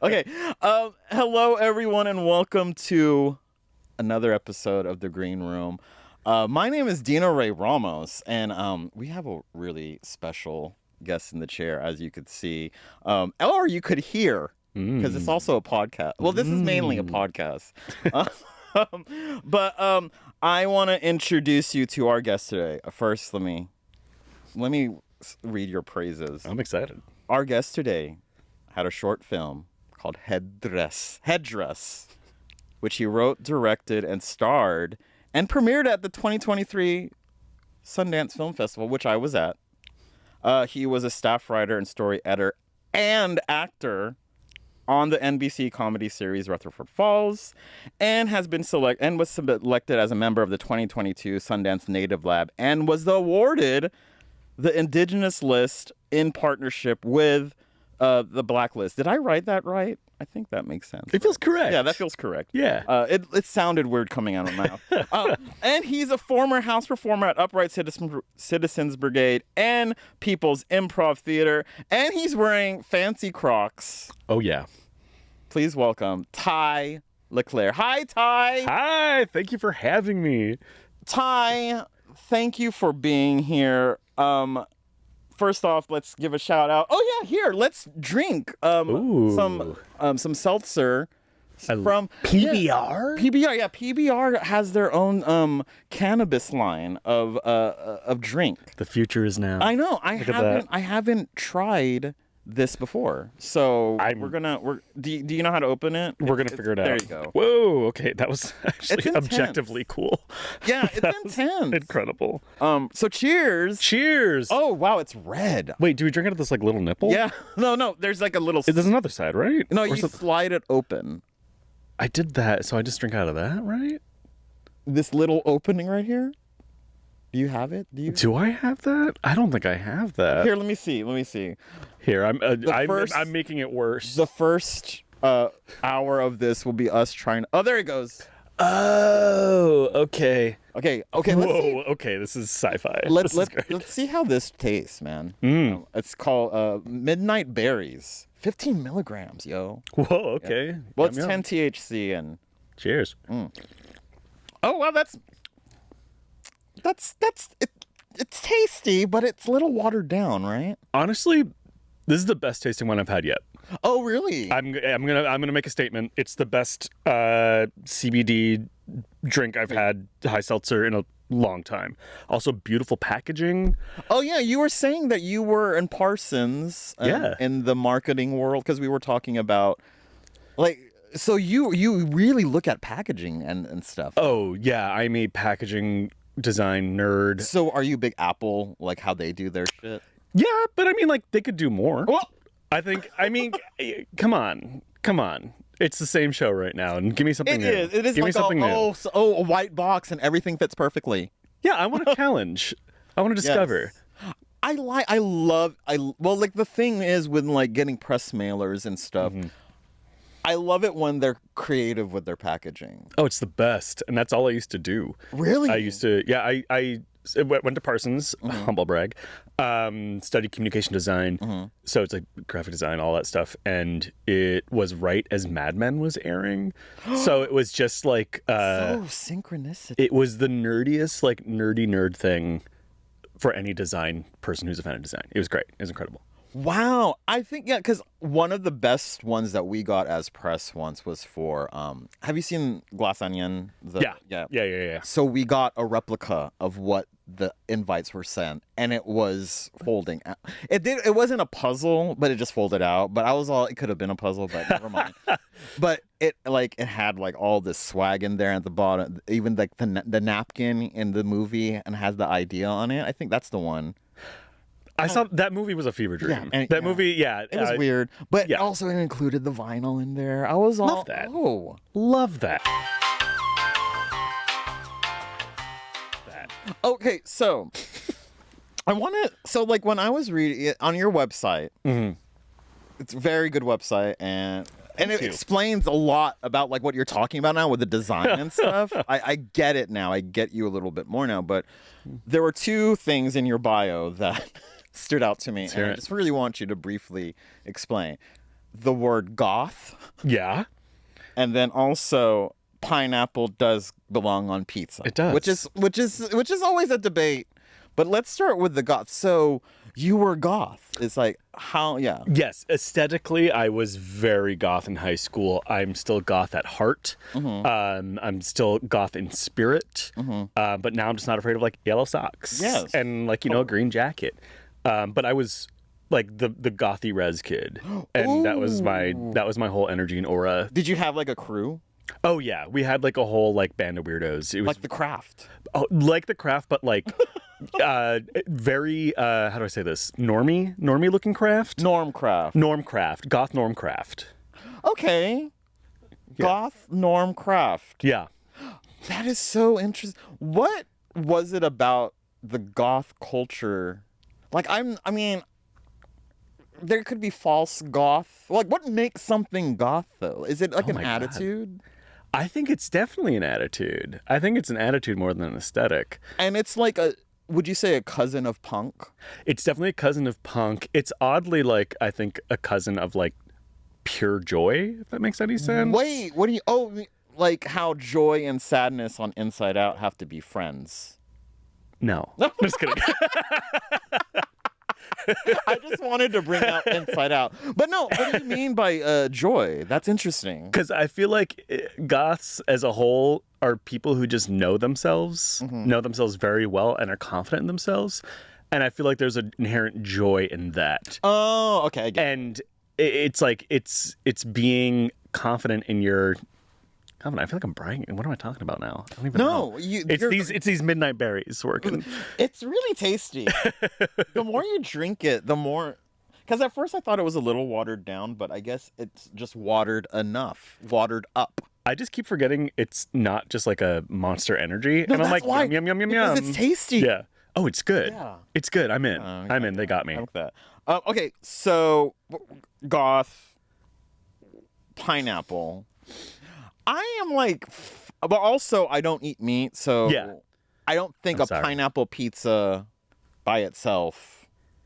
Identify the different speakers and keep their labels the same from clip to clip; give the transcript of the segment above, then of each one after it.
Speaker 1: Okay. Hello, everyone, and welcome to another episode of The Green Room. My name is Dino-Ray Ramos, and we have a really special guest in the chair, as you could see, or you could hear, because it's also a podcast. Well, this is mainly a podcast. But I want to introduce you to our guest today. First, let me read your praises.
Speaker 2: I'm excited.
Speaker 1: Our guest today had a short film called Headdress, which he wrote, directed, and starred, and premiered at the 2023 Sundance Film Festival, which I was at. He was a staff writer and story editor and actor on the NBC comedy series Rutherford Falls, and was selected as a member of the 2022 Sundance Native Lab, and was awarded the Indigenous List in partnership with the Blacklist. Did I write that right? I think that makes sense.
Speaker 2: It feels correct.
Speaker 1: Yeah, that feels correct.
Speaker 2: Yeah.
Speaker 1: It sounded weird coming out of my mouth. And he's a former house performer at Upright Citizens Brigade and People's Improv Theater. And he's wearing fancy Crocs.
Speaker 2: Oh, yeah.
Speaker 1: Please welcome Tai Leclaire. Hi, Tai.
Speaker 2: Hi. Thank you for having me.
Speaker 1: Tai, thank you for being here. First off, let's give a shout out. Oh yeah, here, let's drink some seltzer from
Speaker 2: PBR.
Speaker 1: PBR has their own cannabis line of drink.
Speaker 2: The future is now.
Speaker 1: I know. I haven't tried this before, so do you know how to open it?
Speaker 2: We're gonna figure it out.
Speaker 1: There you go.
Speaker 2: Whoa. Okay, that was actually objectively cool.
Speaker 1: Yeah, it's intense.
Speaker 2: Incredible.
Speaker 1: So cheers.
Speaker 2: Cheers.
Speaker 1: Oh wow, it's red.
Speaker 2: Wait, do we drink it at this like little nipple?
Speaker 1: Yeah. No. There's like a little.
Speaker 2: There's another side, right?
Speaker 1: No, you slide it open.
Speaker 2: I did that, so I just drink out of that, right?
Speaker 1: This little opening right here. Do you have it?
Speaker 2: Do I have that? I don't think I have that.
Speaker 1: Here, let me see.
Speaker 2: Here, I'm making it worse.
Speaker 1: The first hour of this will be us trying. Oh, there it goes.
Speaker 2: Oh, okay.
Speaker 1: Okay.
Speaker 2: Whoa. Okay, this is sci-fi.
Speaker 1: Let's see how this tastes, man. It's called Midnight Berries. 15 milligrams, yo.
Speaker 2: Whoa. Okay.
Speaker 1: Yeah. Well, it's 10 THC and.
Speaker 2: Cheers.
Speaker 1: Oh well, that's it. It's tasty, but it's a little watered down, right?
Speaker 2: Honestly, this is the best tasting one I've had yet.
Speaker 1: Oh, really?
Speaker 2: I'm gonna make a statement. It's the best CBD drink I've had, high seltzer, in a long time. Also, beautiful packaging.
Speaker 1: Oh yeah, you were saying that you were in Parsons, in the marketing world, because we were talking about so you really look at packaging and stuff.
Speaker 2: Oh yeah, I'm a packaging design nerd.
Speaker 1: So are you big Apple, like how they do their shit?
Speaker 2: Yeah, but I mean, like, they could do more.
Speaker 1: Well,
Speaker 2: I mean, come on. It's the same show right now, and give me something new.
Speaker 1: It is
Speaker 2: give
Speaker 1: like
Speaker 2: me something new.
Speaker 1: A white box and everything fits perfectly.
Speaker 2: Yeah, I want to challenge. I want to discover.
Speaker 1: Yes. The thing is with like getting press mailers and stuff, I love it when they're creative with their packaging.
Speaker 2: Oh, it's the best. And that's all I used to do.
Speaker 1: Really?
Speaker 2: I used to, I went to Parsons, humble brag, studied communication design. So it's like graphic design, all that stuff. And it was right as Mad Men was airing. So it was just like...
Speaker 1: synchronicity.
Speaker 2: It was the nerdiest, like nerdy nerd thing for any design person who's a fan of design. It was great. It was incredible.
Speaker 1: Wow. I think, because one of the best ones that we got as press once was for, have you seen Glass Onion?
Speaker 2: Yeah.
Speaker 1: So we got a replica of what the invites were sent, and it was folding out. It wasn't a puzzle, but it just folded out. But I was it could have been a puzzle, but never mind. But it had like all this swag in there at the bottom, even like the napkin in the movie, and has the idea on it. I think that's the one.
Speaker 2: I saw that movie was a fever dream.
Speaker 1: Movie, it was weird, but also it included the vinyl in there. I was
Speaker 2: love that.
Speaker 1: Oh,
Speaker 2: love that.
Speaker 1: Okay, so I want to. So like when I was reading it on your website, it's a very good website, and it explains a lot about like what you're talking about now with the design and stuff. I get it now. I get you a little bit more now. But there were two things in your bio that stood out to me, and I just really want you to briefly explain. the word goth,
Speaker 2: Yeah.
Speaker 1: and then also pineapple does belong on pizza.
Speaker 2: It does.
Speaker 1: Which is always a debate. But let's start with the goth. So you were goth. It's like how
Speaker 2: Yes, aesthetically, I was very goth in high school. I'm still goth at heart. I'm still goth in spirit. But now I'm just not afraid of like yellow socks.
Speaker 1: Yes.
Speaker 2: And like, you know, a green jacket. But I was like the gothy res kid. And that was my whole energy and aura.
Speaker 1: Did you have like a crew?
Speaker 2: Oh yeah, we had like a whole like band of weirdos. It was
Speaker 1: Like the Craft.
Speaker 2: oh, like the Craft, but like very how do I say this? Normie looking craft.
Speaker 1: Norm Craft.
Speaker 2: Norm craft, goth norm craft.
Speaker 1: Okay. Goth Norm Craft.
Speaker 2: Yeah.
Speaker 1: That is so interesting. What was it about the goth culture? Like I mean there could be false goth. Like what makes something goth though? Is it like an
Speaker 2: my God.
Speaker 1: attitude?
Speaker 2: I think it's definitely an attitude. I think it's an attitude more than an aesthetic.
Speaker 1: And it's like would you say a cousin of punk?
Speaker 2: It's definitely a cousin of punk. It's oddly like, I think, a cousin of like pure joy, if that makes any sense.
Speaker 1: Wait, what do you like how joy and sadness on Inside Out have to be friends?
Speaker 2: No. Just kidding.
Speaker 1: I just wanted to bring out Inside Out. But no, what do you mean by joy? That's interesting.
Speaker 2: Because I feel like goths as a whole are people who just know themselves very well and are confident in themselves. And I feel like there's an inherent joy in that.
Speaker 1: Oh, okay. I get it.
Speaker 2: And it's like, it's being confident in your... Confident. I feel like I'm bragging. What am I talking about now? I don't even know. It's these midnight berries working.
Speaker 1: It's really tasty. The more you drink it, the more... Because at first I thought it was a little watered down, but I guess it's just watered up.
Speaker 2: I just keep forgetting it's not just like a Monster Energy.
Speaker 1: No,
Speaker 2: and I'm
Speaker 1: that's
Speaker 2: like,
Speaker 1: why.
Speaker 2: yum, yum, yum,
Speaker 1: Because
Speaker 2: yum.
Speaker 1: it's tasty.
Speaker 2: Yeah. Oh, it's good.
Speaker 1: Yeah.
Speaker 2: It's good. I'm in. I'm in. They got me.
Speaker 1: I like that. Okay, so goth, pineapple. I am like, but also I don't eat meat, so
Speaker 2: Yeah.
Speaker 1: I don't think
Speaker 2: I'm
Speaker 1: a
Speaker 2: sorry.
Speaker 1: pineapple pizza by itself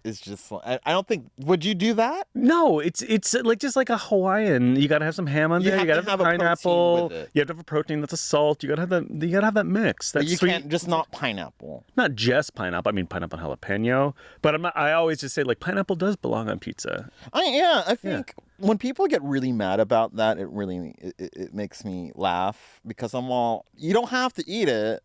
Speaker 1: is just. I don't think. Would you do that?
Speaker 2: No, it's like just like a Hawaiian. You gotta have some ham on
Speaker 1: You
Speaker 2: there. You
Speaker 1: have
Speaker 2: gotta
Speaker 1: to
Speaker 2: have
Speaker 1: have a
Speaker 2: pineapple.
Speaker 1: protein with it.
Speaker 2: You have to have a protein that's a salt. You gotta have that mix. That's
Speaker 1: You
Speaker 2: sweet.
Speaker 1: can't just not pineapple.
Speaker 2: Not just pineapple. I mean pineapple and jalapeno. But I always just say like pineapple does belong on pizza.
Speaker 1: I think when people get really mad about that, it makes me laugh because I'm all, you don't have to eat it.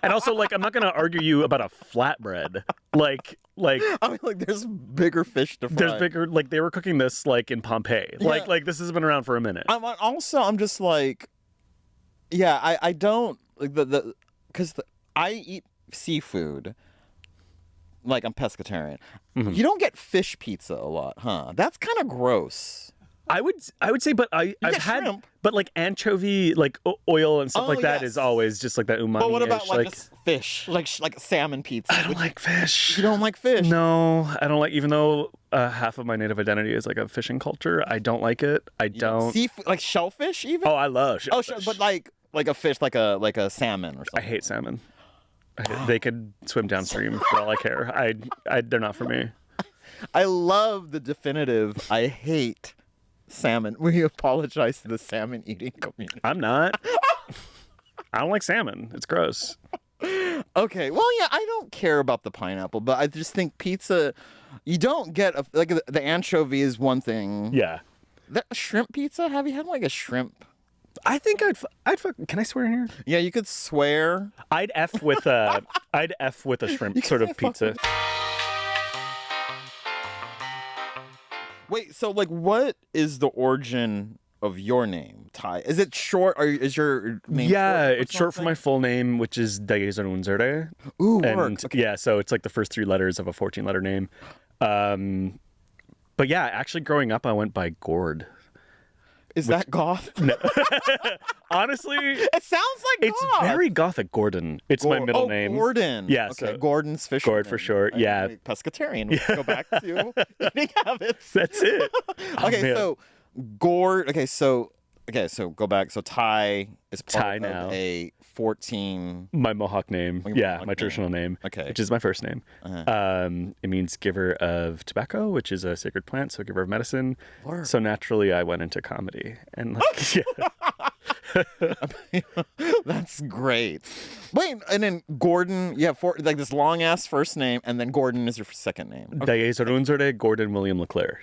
Speaker 2: And also like I'm not gonna argue you about a flatbread. Like
Speaker 1: I mean, like there's bigger fish to fry.
Speaker 2: there's bigger, like they were cooking this like in Pompeii.
Speaker 1: Yeah.
Speaker 2: Like this has been around for a minute.
Speaker 1: I'm just like, yeah, I don't like because I eat seafood. Like I'm pescatarian. You don't get fish pizza a lot, huh? That's kind of gross.
Speaker 2: I would say, but I've
Speaker 1: get
Speaker 2: had,
Speaker 1: shrimp.
Speaker 2: but like anchovy, like oil and stuff
Speaker 1: Oh,
Speaker 2: like that
Speaker 1: yes.
Speaker 2: is always just like that umami.
Speaker 1: But what about like just fish, like salmon pizza?
Speaker 2: I don't like fish.
Speaker 1: You don't like fish?
Speaker 2: No, I don't like. Even though half of my native identity is like a fishing culture, I don't like it. I don't.
Speaker 1: Seafood, like shellfish, even.
Speaker 2: Oh, I love shellfish.
Speaker 1: But like a fish, like a salmon or
Speaker 2: I
Speaker 1: something.
Speaker 2: hate salmon. They could swim downstream for all I care. They're not for me.
Speaker 1: I love the definitive. I hate salmon. We apologize to the salmon eating community.
Speaker 2: I'm not. I don't like salmon. It's gross.
Speaker 1: Okay, well, yeah, I don't care about the pineapple, but I just think pizza, you don't get like the anchovy is one thing.
Speaker 2: Yeah.
Speaker 1: That shrimp pizza. Have you had like a shrimp?
Speaker 2: I think I'd fuck. Can I swear in here?
Speaker 1: Yeah, you could swear.
Speaker 2: I'd F with a shrimp sort of
Speaker 1: say fuck
Speaker 2: pizza.
Speaker 1: Wait, so like, what is the origin of your name, Tai? Is it short, or is your name?
Speaker 2: Yeah,
Speaker 1: short or
Speaker 2: it's short for
Speaker 1: something?
Speaker 2: my full name, which is DIASPORA.
Speaker 1: Ooh,
Speaker 2: And
Speaker 1: work. Okay.
Speaker 2: yeah, so it's like the first 3 letters of a 14-letter name. But yeah, actually growing up, I went by Gord.
Speaker 1: Is that goth?
Speaker 2: Honestly,
Speaker 1: It sounds like
Speaker 2: it's
Speaker 1: goth.
Speaker 2: very gothic. Gordon. It's my middle name.
Speaker 1: Gordon.
Speaker 2: Yeah,
Speaker 1: Okay,
Speaker 2: so-
Speaker 1: Gordon's fish.
Speaker 2: Gord for short, yeah.
Speaker 1: Pescatarian. We can go back to eating habits.
Speaker 2: That's it.
Speaker 1: Okay,
Speaker 2: man.
Speaker 1: so Gord. Okay, so go back. So Tai is part
Speaker 2: Tai
Speaker 1: of
Speaker 2: now.
Speaker 1: a 14.
Speaker 2: My Mohawk name.
Speaker 1: Your
Speaker 2: Yeah,
Speaker 1: Mohawk
Speaker 2: my traditional name.
Speaker 1: Okay.
Speaker 2: Which is my first name. It means giver of tobacco, which is a sacred plant, so giver of medicine.
Speaker 1: Word.
Speaker 2: So naturally, I went into comedy. And like,
Speaker 1: That's great. Wait, and then Gordon, you have like this long ass first name, and then Gordon is your second name.
Speaker 2: Daesarunzerde Gordon William Leclaire.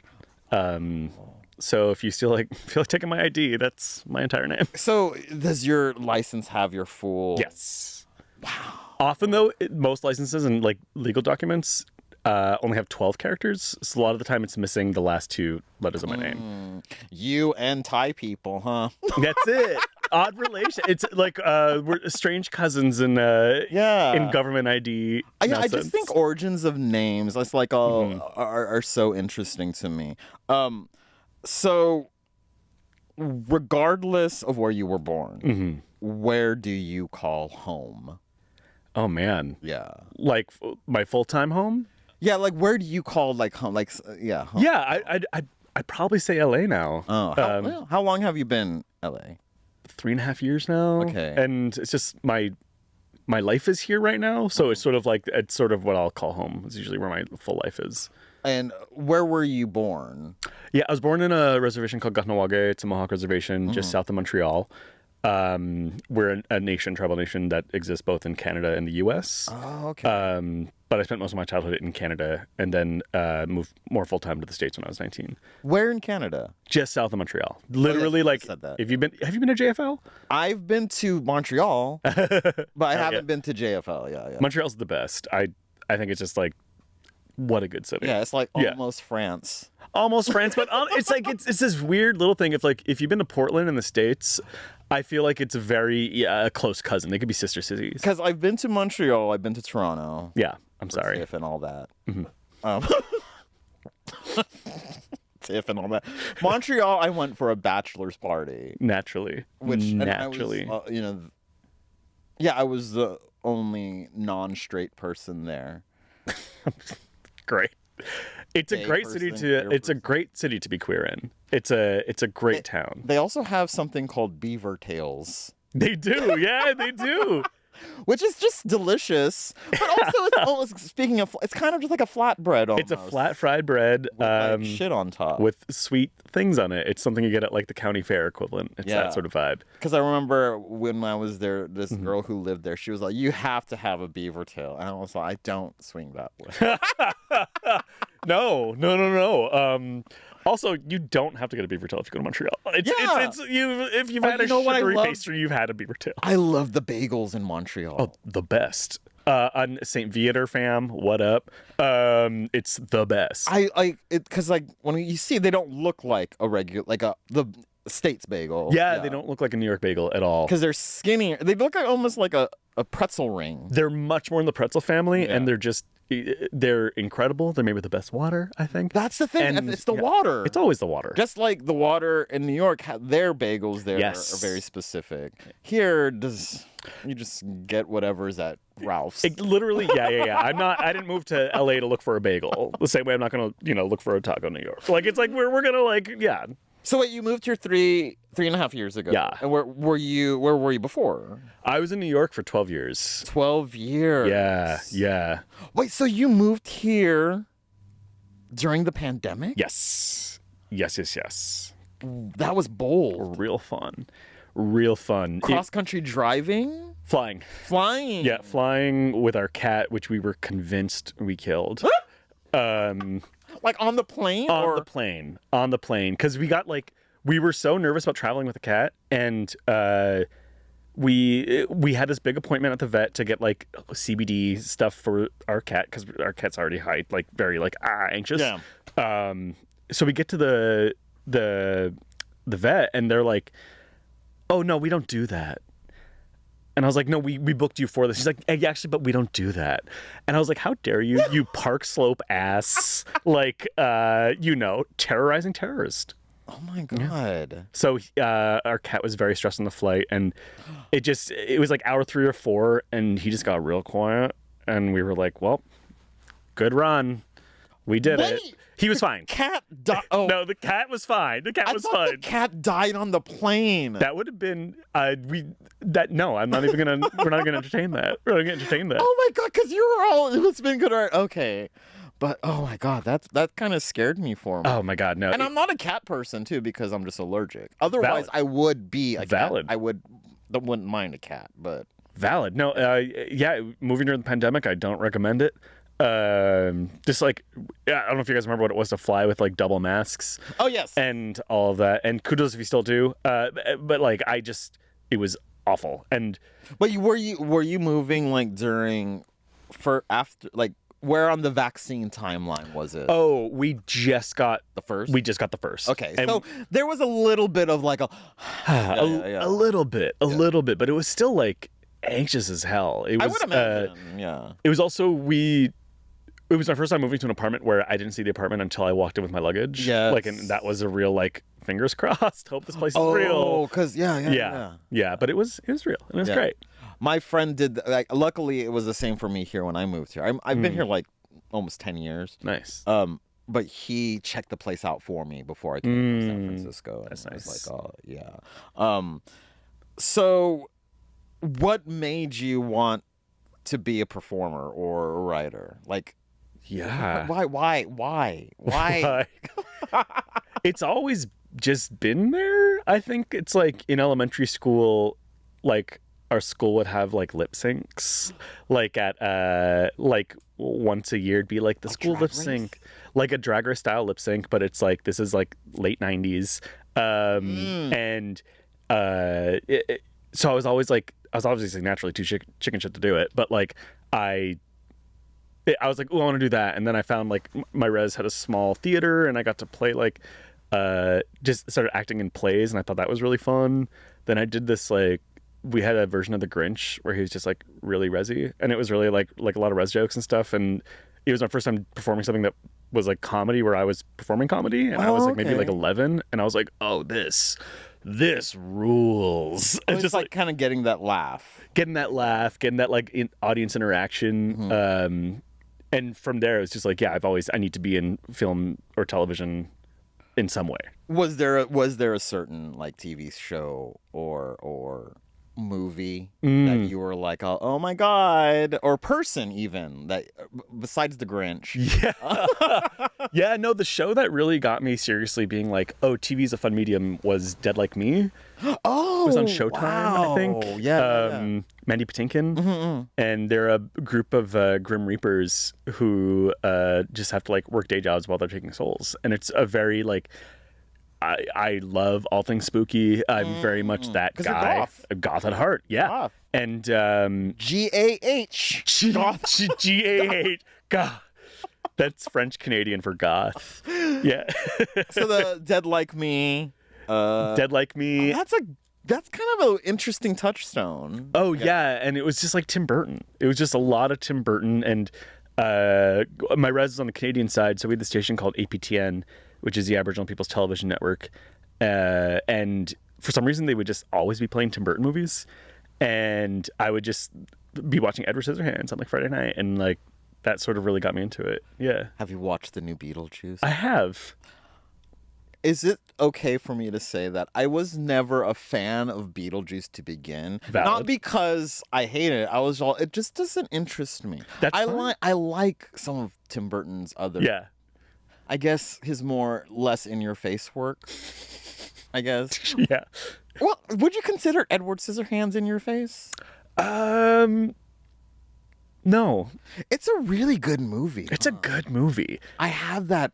Speaker 2: So if you still feel like taking my ID, that's my entire name.
Speaker 1: So does your license have your full?
Speaker 2: Yes. Wow. Often though, most licenses and like legal documents only have 12 characters. So a lot of the time it's missing the last 2 letters of my name.
Speaker 1: You and Thai people, huh?
Speaker 2: That's it. Odd relation. It's like we're strange cousins in government ID.
Speaker 1: I just think origins of names, that's like are so interesting to me. So regardless of where you were born, where do you call home?
Speaker 2: Oh man.
Speaker 1: Yeah.
Speaker 2: Like my full-time home?
Speaker 1: Yeah, like where do you call like home? Like home.
Speaker 2: Yeah, I'd probably say LA now.
Speaker 1: Oh, how long have you been LA?
Speaker 2: 3.5 years now.
Speaker 1: Okay.
Speaker 2: And it's just my life is here right now, so it's sort of what I'll call home. It's usually where my full life is.
Speaker 1: And where were you born?
Speaker 2: Yeah, I was born in a reservation called Goth. It's a Mohawk reservation just south of Montreal. We're a tribal nation that exists both in Canada and the U.S.
Speaker 1: Oh, okay.
Speaker 2: But I spent most of my childhood in Canada and then moved more full-time to the States when I was 19.
Speaker 1: Where in Canada?
Speaker 2: Just south of Montreal. Literally, like,
Speaker 1: said that.
Speaker 2: have you been to JFL?
Speaker 1: I've been to Montreal, but I haven't been to JFL. Yeah.
Speaker 2: Montreal's the best. I think it's just like, what a good city.
Speaker 1: Yeah, it's like almost France.
Speaker 2: Almost France, but it's like it's this weird little thing. If you've been to Portland in the States, I feel like it's a very a close cousin. They could be sister cities.
Speaker 1: Because I've been to Montreal, I've been to Toronto.
Speaker 2: Yeah, I'm sorry.
Speaker 1: TIFF and all that. TIFF and all that. Montreal, I went for a bachelor's party.
Speaker 2: Naturally.
Speaker 1: Naturally. I was the only non-straight person there.
Speaker 2: Great. It's a great city to be queer in. It's a great town.
Speaker 1: They also have something called Beaver tails.
Speaker 2: They do. Yeah, they do.
Speaker 1: Which is just delicious. But also speaking of, it's kind of just like a flatbread almost.
Speaker 2: It's a flat fried bread
Speaker 1: with like shit on top.
Speaker 2: With sweet things on it. It's something you get at like the county fair equivalent. It's that sort of vibe. Because
Speaker 1: I remember when I was there, this girl who lived there, she was like, you have to have a beaver tail. And I was like, I don't swing that way.
Speaker 2: No. Also, you don't have to get a beaver tail if you go to Montreal. If you've had a sugary pastry, you've had a beaver tail.
Speaker 1: I love the bagels in Montreal.
Speaker 2: Oh, the best. On St. Viator fam, what up? It's the best.
Speaker 1: Because when you see, they don't look like a regular, like the States bagel.
Speaker 2: Yeah, they don't look like a New York bagel at all.
Speaker 1: Because they're skinnier. They look like almost like a pretzel ring.
Speaker 2: They're much more in the pretzel family, and they're incredible. They're made with the best water, I think.
Speaker 1: That's the thing. And it's the water.
Speaker 2: It's always the water.
Speaker 1: Just like the water in New York, their bagels there are very specific. Here, you just get whatever's at Ralph's.
Speaker 2: Literally, yeah. I didn't move to LA to look for a bagel. The same way I'm not gonna, look for a taco in New York. Like it's like we're gonna
Speaker 1: So wait, you moved here 3.5 years ago.
Speaker 2: Yeah.
Speaker 1: And where were you before?
Speaker 2: I was in New York for 12 years.
Speaker 1: 12 years.
Speaker 2: Yeah.
Speaker 1: Wait, so you moved here during the pandemic?
Speaker 2: Yes.
Speaker 1: That was bold.
Speaker 2: Real fun.
Speaker 1: Cross-country driving?
Speaker 2: Flying. Yeah, flying with our cat, which we were convinced we killed.
Speaker 1: Like on the plane?
Speaker 2: On the plane. Because we were so nervous about traveling with a cat, and we had this big appointment at the vet to get like CBD stuff for our cat, because our cat's already very anxious.
Speaker 1: Yeah.
Speaker 2: So we get to the vet, and they're like, "Oh no, we don't do that." And I was like, "No, we booked you for this." She's like, "Yeah, actually, but we don't do that." And I was like, "How dare you, you Park Slope ass, terrorizing terrorist."
Speaker 1: Oh my God.
Speaker 2: Yeah. So our cat was very stressed on the flight, and it was like hour 3 or 4, and he just got real quiet, and we were like, well, good run. We did it.
Speaker 1: Wait,
Speaker 2: He was fine.
Speaker 1: Cat died. Oh,
Speaker 2: No, the cat was fine. The cat
Speaker 1: I
Speaker 2: was
Speaker 1: thought
Speaker 2: fine.
Speaker 1: the cat died on the plane.
Speaker 2: That would have been no, I'm not even gonna we're not gonna entertain that. We're not gonna entertain that.
Speaker 1: Oh my god, because you were all it's been good. Okay, but oh my god, that kind of scared me for me.
Speaker 2: Oh my god, no.
Speaker 1: And I'm not a cat person too because I'm just allergic. Otherwise,
Speaker 2: Valid.
Speaker 1: I would be a
Speaker 2: Valid.
Speaker 1: cat. I wouldn't mind a cat, but
Speaker 2: Valid. No, yeah, moving during the pandemic, I don't recommend it. Just like, I don't know if you guys remember what it was to fly with like double masks.
Speaker 1: oh yes,
Speaker 2: And all of that. And kudos if you still do. But like, it was awful. And
Speaker 1: but were you moving like after like where on the vaccine timeline was it?
Speaker 2: oh, we just got
Speaker 1: the first.
Speaker 2: the first.
Speaker 1: Okay,
Speaker 2: And
Speaker 1: so there was a little bit of like
Speaker 2: a little bit, but it was still like anxious as hell. It was,
Speaker 1: I would imagine, yeah.
Speaker 2: It was also it was my first time moving to an apartment where I didn't see the apartment until I walked in with my luggage.
Speaker 1: Yes.
Speaker 2: Like, and that was a real like fingers crossed. Hope this place is
Speaker 1: Oh,
Speaker 2: real.
Speaker 1: because
Speaker 2: Yeah. But it was real. And it was
Speaker 1: Yeah.
Speaker 2: great.
Speaker 1: My friend did like. Luckily, it was the same for me here when I moved here. I've been here like almost 10 years.
Speaker 2: Nice.
Speaker 1: But he checked the place out for me before I came to San Francisco.
Speaker 2: That's
Speaker 1: and I was
Speaker 2: nice.
Speaker 1: like, oh yeah. So, what made you want to be a performer or a writer? Like,
Speaker 2: Yeah.
Speaker 1: why?
Speaker 2: It's always just been there. I think it's like in elementary school, like our school would have like lip syncs, like at like once a year it'd be like the school
Speaker 1: Drag
Speaker 2: lip
Speaker 1: Race?
Speaker 2: sync, like a Drag Race style lip sync, but it's like this is like late 90s. And so I was obviously naturally too chicken shit to do it, but like I was like, oh, I want to do that. And then I found like my res had a small theater and I got to play like, just started acting in plays and I thought that was really fun. Then I did this, like, we had a version of The Grinch where he was just like really resi and it was really like a lot of res jokes and stuff. And it was my first time performing something that was like comedy where I was performing comedy and I was like maybe like 11 and I was like, oh, this rules.
Speaker 1: It's just like kind of getting that laugh,
Speaker 2: getting that like audience interaction. And from there, it's just like, yeah, I need to be in film or television in some way.
Speaker 1: Was there a certain like TV show or movie that you were like, oh my god, or person even that besides The Grinch?
Speaker 2: Yeah. Yeah, no, the show that really got me seriously being like, oh, TV's a fun medium was Dead Like Me.
Speaker 1: Oh,
Speaker 2: It was on Showtime,
Speaker 1: wow.
Speaker 2: I think.
Speaker 1: Yeah.
Speaker 2: Mandy Patinkin. And they're a group of Grim Reapers who just have to like work day jobs while they're taking souls. And it's a very like, I love all things spooky. I'm very much that
Speaker 1: 'Cause you're
Speaker 2: guy.
Speaker 1: goth.
Speaker 2: A goth at heart. Yeah.
Speaker 1: Goth.
Speaker 2: And
Speaker 1: GAH.
Speaker 2: G-A-H. Goth. That's French Canadian for goth. Yeah.
Speaker 1: So the Dead Like Me.
Speaker 2: Dead Like Me.
Speaker 1: That's kind of an interesting touchstone.
Speaker 2: Oh yeah, and it was just like Tim Burton. It was just a lot of Tim Burton, and my res is on the Canadian side, so we had the station called APTN, which is the Aboriginal People's Television Network, and for some reason they would just always be playing Tim Burton movies, and I would just be watching Edward Scissorhands on like Friday night, and like that sort of really got me into it. Yeah,
Speaker 1: Have you watched the new Beetlejuice?
Speaker 2: I have.
Speaker 1: Is it okay for me to say that I was never a fan of Beetlejuice to begin?
Speaker 2: Valid.
Speaker 1: Not because I hate it. It just doesn't interest me.
Speaker 2: That's fine.
Speaker 1: I like some of Tim Burton's other.
Speaker 2: Yeah.
Speaker 1: I guess his less in your face work. I guess.
Speaker 2: Yeah.
Speaker 1: Well, would you consider Edward Scissorhands in your face?
Speaker 2: No.
Speaker 1: It's a really good movie.
Speaker 2: It's a good movie.
Speaker 1: I have that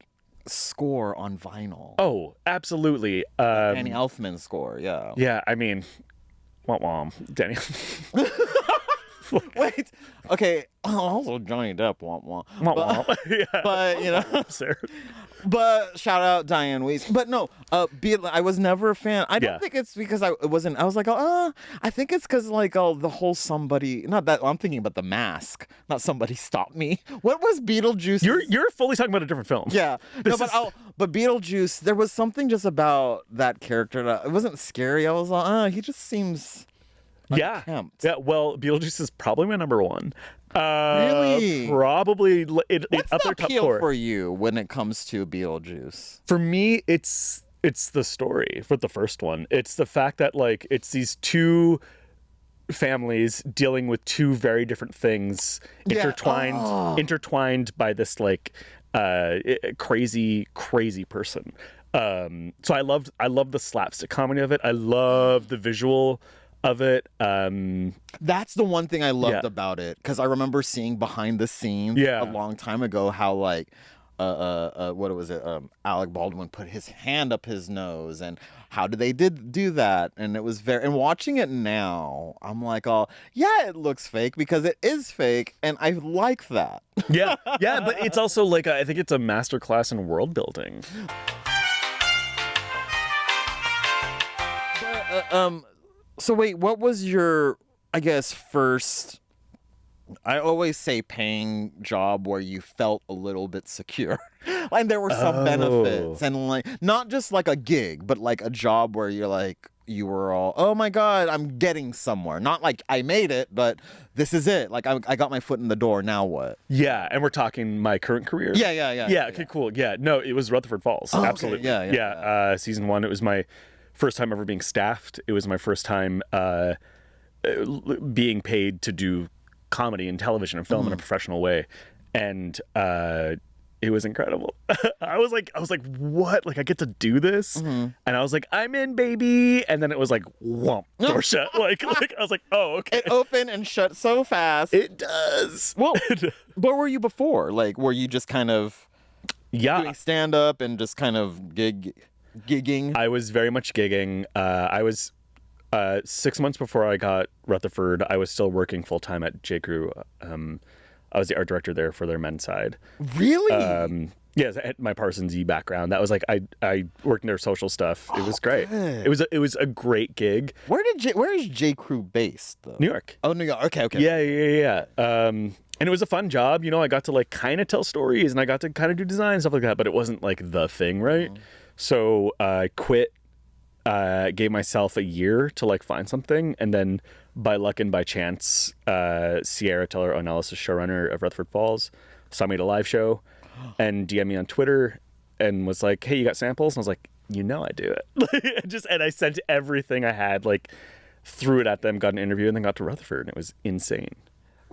Speaker 1: score on vinyl.
Speaker 2: Oh, absolutely.
Speaker 1: Danny Elfman score, yeah.
Speaker 2: Yeah, I mean, womp Danny.
Speaker 1: Wait, okay. Also, Johnny Depp, womp womp.
Speaker 2: Womp. Yeah.
Speaker 1: But you know,
Speaker 2: Sarah.
Speaker 1: but shout out Diane Weiss. But no, I was never a fan. I don't think it's because I wasn't. I was like, I think it's because like the whole somebody. Not that I'm thinking about The Mask. Not Somebody Stop Me. What was Beetlejuice?
Speaker 2: You're fully talking about a different film.
Speaker 1: Yeah. No, but Beetlejuice. There was something just about that character that it wasn't scary. I was like, he just seems.
Speaker 2: Yeah.
Speaker 1: Unkempt.
Speaker 2: Yeah. Well, Beetlejuice is probably my number one.
Speaker 1: Really?
Speaker 2: Probably
Speaker 1: What's
Speaker 2: up
Speaker 1: the
Speaker 2: there top
Speaker 1: appeal
Speaker 2: 4.
Speaker 1: for you when it comes to Beetlejuice?
Speaker 2: For me, it's the story for the first one. It's the fact that like it's these two families dealing with two very different things intertwined by this like crazy person. So I love the slapstick comedy of it. I love the visual of it.
Speaker 1: That's the one thing I loved about it, because I remember seeing behind the scenes a long time ago how like what was it? Alec Baldwin put his hand up his nose, and how did they do that? And it was and watching it now, I'm like, oh yeah, it looks fake because it is fake, and I like that.
Speaker 2: yeah, but it's also like I think it's a masterclass in world building.
Speaker 1: So wait, what was your, I guess, first, I always say paying job where you felt a little bit secure? And there were some benefits, and like not just like a gig, but like a job where you're like, you were all, oh my God, I'm getting somewhere. Not like I made it, but this is it. Like I got my foot in the door, now what?
Speaker 2: Yeah, and we're talking my current career? Yeah, okay, cool. Yeah, no, it was Rutherford Falls.
Speaker 1: Oh,
Speaker 2: absolutely.
Speaker 1: Okay. Yeah.
Speaker 2: Season 1, it was my first time ever being staffed. It was my first time being paid to do comedy and television and film in a professional way, and it was incredible. I was like, what? Like I get to do this? And I was like, I'm in, baby. And then it was like, whomp, door shut. Like I was like, oh, okay.
Speaker 1: It opened and shut so fast.
Speaker 2: It does.
Speaker 1: Well, where were you before? Like, were you just kind of doing stand up and just kind of gigging?
Speaker 2: I was very much gigging. I was 6 months before I got Rutherford, I was still working full time at J. Crew. I was the art director there for their men's side.
Speaker 1: Really?
Speaker 2: Yes, I had my Parsons E background. That was like I worked in their social stuff. It was great.
Speaker 1: Good.
Speaker 2: It was a great gig.
Speaker 1: Where is J. Crew based though?
Speaker 2: New York.
Speaker 1: Oh, New York. Okay.
Speaker 2: Yeah. And it was a fun job. You know, I got to like kind of tell stories, and I got to kind of do design and stuff like that. But it wasn't like the thing, right? So I quit. Gave myself a year to like find something, and then by luck and by chance, Sierra Teller O'Neill, showrunner of Rutherford Falls, saw me at a live show and DM'd me on Twitter and was like, "Hey, you got samples?" And I was like, "You know I do it." And I sent everything I had, like threw it at them, got an interview, and then got to Rutherford, and it was insane.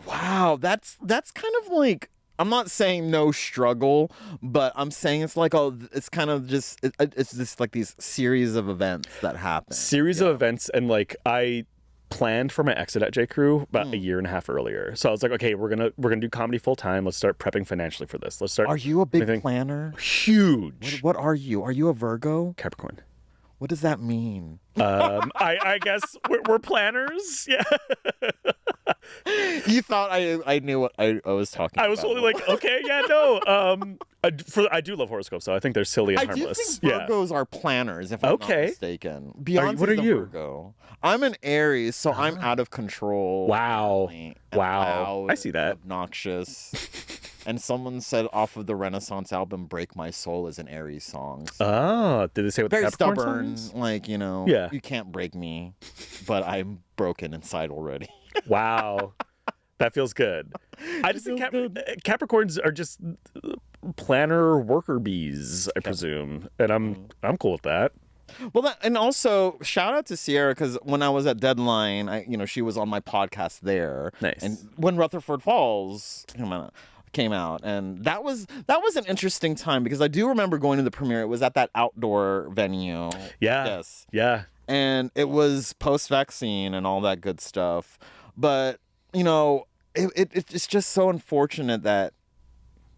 Speaker 1: Wow, that's kind of like, I'm not saying no struggle, but I'm saying it's like, it's kind of just, it's just like these series of events that happen.
Speaker 2: Series of events, and like I planned for my exit at J. Crew about a year and a half earlier. So I was like, okay, we're gonna do comedy full time. Let's start prepping financially for this. Let's start.
Speaker 1: Are you a big planner?
Speaker 2: Huge.
Speaker 1: What are you? Are you a Virgo?
Speaker 2: Capricorn.
Speaker 1: What does that mean?
Speaker 2: I guess we're planners. Yeah.
Speaker 1: You thought I knew what I was talking about.
Speaker 2: I was totally like, okay, yeah, no. I do love horoscopes, so I think they're silly and harmless.
Speaker 1: I do think Virgos are planners, if I'm not mistaken. Beyonce's
Speaker 2: what are you?
Speaker 1: Virgo. I'm an Aries, so I'm out of control.
Speaker 2: Wow.
Speaker 1: Loud,
Speaker 2: I see that.
Speaker 1: Obnoxious. And someone said off of the Renaissance album, "Break My Soul" is an Aries song. So
Speaker 2: Oh, did they say what
Speaker 1: very
Speaker 2: the Capricorn
Speaker 1: stubborn,
Speaker 2: song is?
Speaker 1: like, you know,
Speaker 2: Yeah.
Speaker 1: you can't break me, but I'm broken inside already.
Speaker 2: Wow. That feels good. I just think Capricorns are just planner worker bees, I presume. And I'm cool with that.
Speaker 1: Well, and also shout out to Sierra, because when I was at Deadline, she was on my podcast there.
Speaker 2: Nice.
Speaker 1: And when Rutherford Falls came out, and that was an interesting time, because I do remember going to the premiere. It was at that outdoor venue.
Speaker 2: Yeah.
Speaker 1: Yes.
Speaker 2: Yeah.
Speaker 1: And it was post-vaccine and all that good stuff. But, it's just so unfortunate that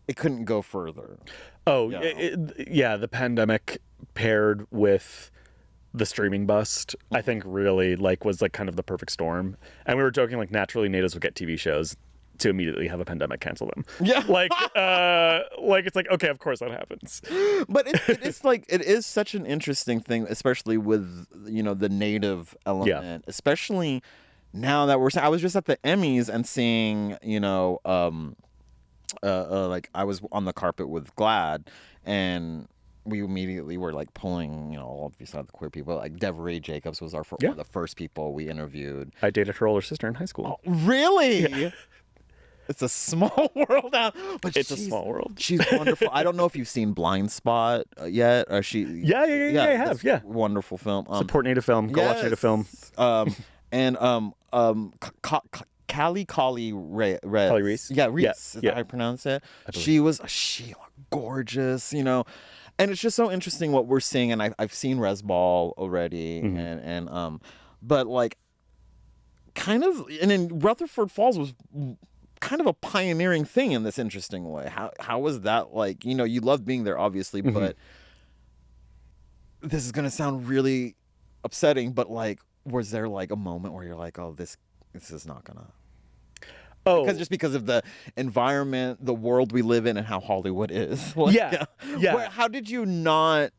Speaker 1: it couldn't go further.
Speaker 2: Oh, yeah. The pandemic paired with the streaming bust, I think really was kind of the perfect storm. And we were joking naturally natives would get TV shows to immediately have a pandemic cancel them.
Speaker 1: Yeah.
Speaker 2: It's like, okay, of course that happens.
Speaker 1: But it is such an interesting thing, especially with, the native element, especially now that I was just at the Emmys and seeing, I was on the carpet with GLAAD, and we immediately were pulling, obviously the queer people. Dev-Ray Jacobs was one of the first people we interviewed.
Speaker 2: I dated her older sister in high school.
Speaker 1: Oh, really?
Speaker 2: Yeah.
Speaker 1: It's a small world out, but
Speaker 2: It's a small world.
Speaker 1: She's wonderful. I don't know if you've seen Blind Spot yet. Or
Speaker 2: Yeah, I have. Yeah,
Speaker 1: wonderful film.
Speaker 2: support Native film. Go watch Native film.
Speaker 1: And Callie
Speaker 2: Reese.
Speaker 1: Yeah, Reese.
Speaker 2: Yeah,
Speaker 1: Is that
Speaker 2: yeah.
Speaker 1: how I pronounce it? She looked gorgeous, you know. And it's just so interesting what we're seeing. And I've seen Resball already, and but like, kind of, and then Rutherford Falls was kind of a pioneering thing in this interesting way. How was that like? You know, you loved being there, obviously, but this is gonna sound really upsetting, but like, was there like a moment where you're like, oh, this is not gonna?
Speaker 2: Oh,
Speaker 1: Because of the environment, the world we live in, and how Hollywood is. Like,
Speaker 2: yeah.
Speaker 1: How did you not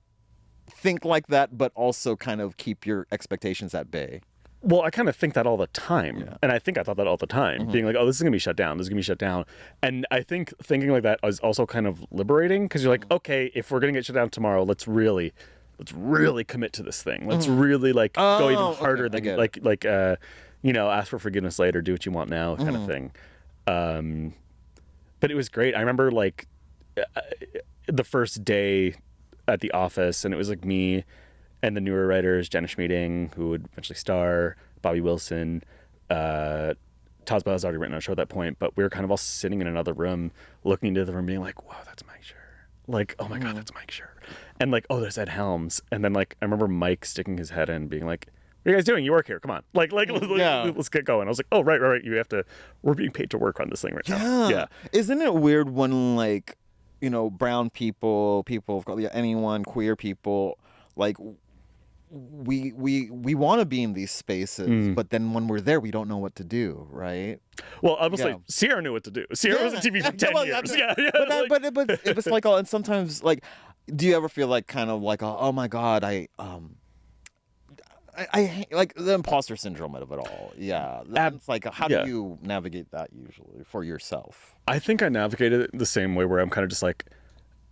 Speaker 1: think like that, but also kind of keep your expectations at bay?
Speaker 2: Well, I kind of think that all the time. And I think I thought that all the time, being like, oh, this is going to be shut down. This is going to be shut down. And I think thinking like that is also kind of liberating, because you're like, okay, if we're going to get shut down tomorrow, let's really commit to this thing. Let's really like go even harder than like you know, ask for forgiveness later, do what you want now kind of thing. But it was great. I remember like the first day at the office, and it was like me and the newer writers, Jenna Schmieding, who would eventually star, Bobby Wilson, Tazba has already written on a show at that point, but we were kind of all sitting in another room, looking into the room, being like, wow, that's Mike Schur. Like, oh my God, that's Mike Schur. And like, oh, there's Ed Helms. And then like, I remember Mike sticking his head in, being like, what are you guys doing? You work here. Come on. Let's get going. I was like, oh, right. You have to, we're being paid to work on this thing right now. Yeah.
Speaker 1: Isn't it weird when like, you know, brown people of color, anyone, queer people, like, we want to be in these spaces, but then when we're there, we don't know what to do, right?
Speaker 2: Well, obviously, Sierra knew what to do. Sierra was on TV for 10 years.
Speaker 1: But it was like, and sometimes, like, do you ever feel like kind of like, oh my God, I like the imposter syndrome of it all. Yeah. It's like, how do you navigate that usually for yourself?
Speaker 2: I think I navigated it the same way, where I'm kind of just like,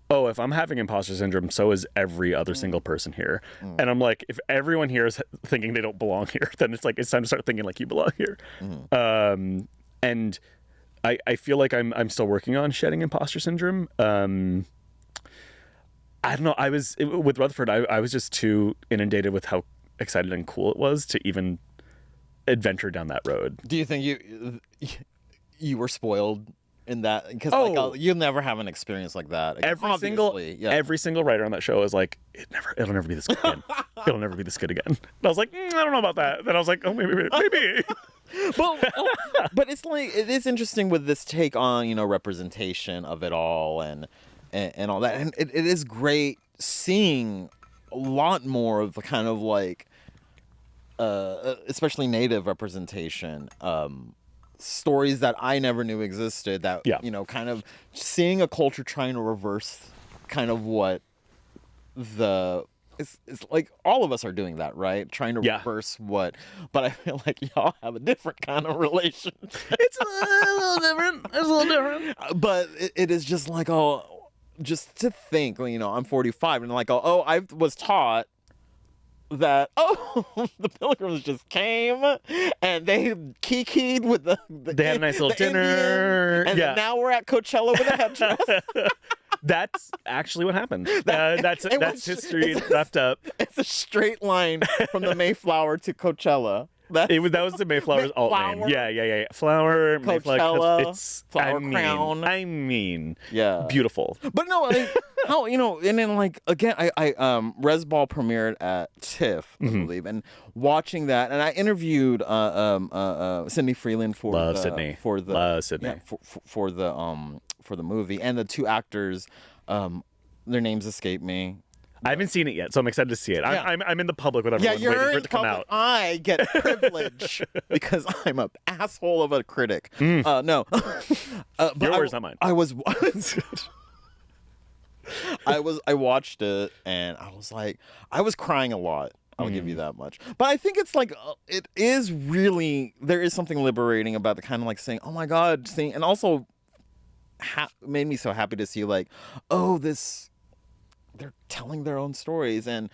Speaker 2: oh, if I'm having imposter syndrome, so is every other single person here. And I'm like, if everyone here is thinking they don't belong here, then it's like, it's time to start thinking like you belong here. And I feel like I'm still working on shedding imposter syndrome. I don't know. With Rutherford, I was just too inundated with how excited and cool it was to even adventure down that road.
Speaker 1: Do you think you were spoiled in that? Because like, you'll never have an experience like that.
Speaker 2: Every single writer on that show is like, it'll never be this good again. It'll never be this good again. And I was like, I don't know about that. Then I was like, oh, maybe.
Speaker 1: But it's like, it is interesting with this take on, you know, representation of it all and all that, and it is great seeing a lot more of the kind of like especially Native representation, stories that I never knew existed, that you know, kind of seeing a culture trying to reverse kind of what it's like all of us are doing that, right? Trying to reverse what, but I feel like y'all have a different kind of relationship.
Speaker 2: It's a little different.
Speaker 1: But it is just like, just to think, you know, I'm 45 and like, I was taught that the Pilgrims just came and they kikied with the
Speaker 2: they had a nice little dinner,
Speaker 1: Indian, and now we're at Coachella with a headdress.
Speaker 2: That's actually what happened. That's history wrapped up.
Speaker 1: It's a straight line from the Mayflower to Coachella. That was
Speaker 2: the Mayflower's alt name. Yeah. Flower,
Speaker 1: Coachella,
Speaker 2: it's
Speaker 1: Flower Crown.
Speaker 2: I mean, beautiful.
Speaker 1: But no, like, how, you know, and then like again, I Resball premiered at TIFF, I believe, and watching that, and I interviewed Sydney Freeland for the movie, and the two actors, their names escape me.
Speaker 2: I haven't seen it yet, so I'm excited to see it. I'm in the public with everyone waiting for it to come out.
Speaker 1: I get privilege because I'm an asshole of a critic. No.
Speaker 2: Your words, not mine.
Speaker 1: I watched it and I was like, I was crying a lot. I'll give you that much. But I think it's like, it is really, there is something liberating about the kind of like saying, oh my God, and also made me so happy to see like, they're telling their own stories and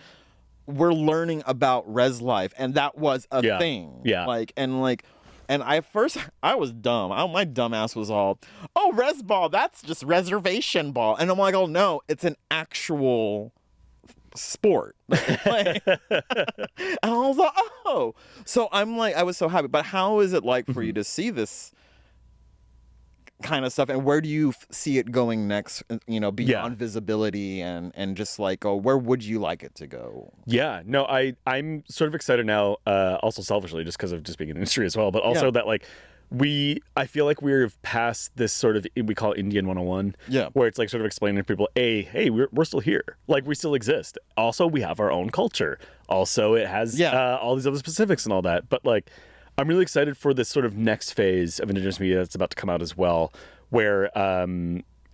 Speaker 1: we're learning about res life, and that was a thing.
Speaker 2: Yeah.
Speaker 1: Like, and like And first I was dumb. My dumb ass was all, oh, res ball, that's just reservation ball. And I'm like, oh no, it's an actual sport. Like, and I was like, oh. So I'm like, I was so happy. But how is it like for you to see this kind of stuff, and where do you see it going next, you know, beyond visibility and just like, oh, where would you like it to go?
Speaker 2: Yeah, no, I'm sort of excited now, also selfishly, just because of just being in the industry as well, but also that like I feel like we're past this sort of, we call it Indian 101, where it's like sort of explaining to people, hey, we're still here, like we still exist. Also, we have our own culture. Also, it has all these other specifics and all that, but like, I'm really excited for this sort of next phase of Indigenous media that's about to come out as well, where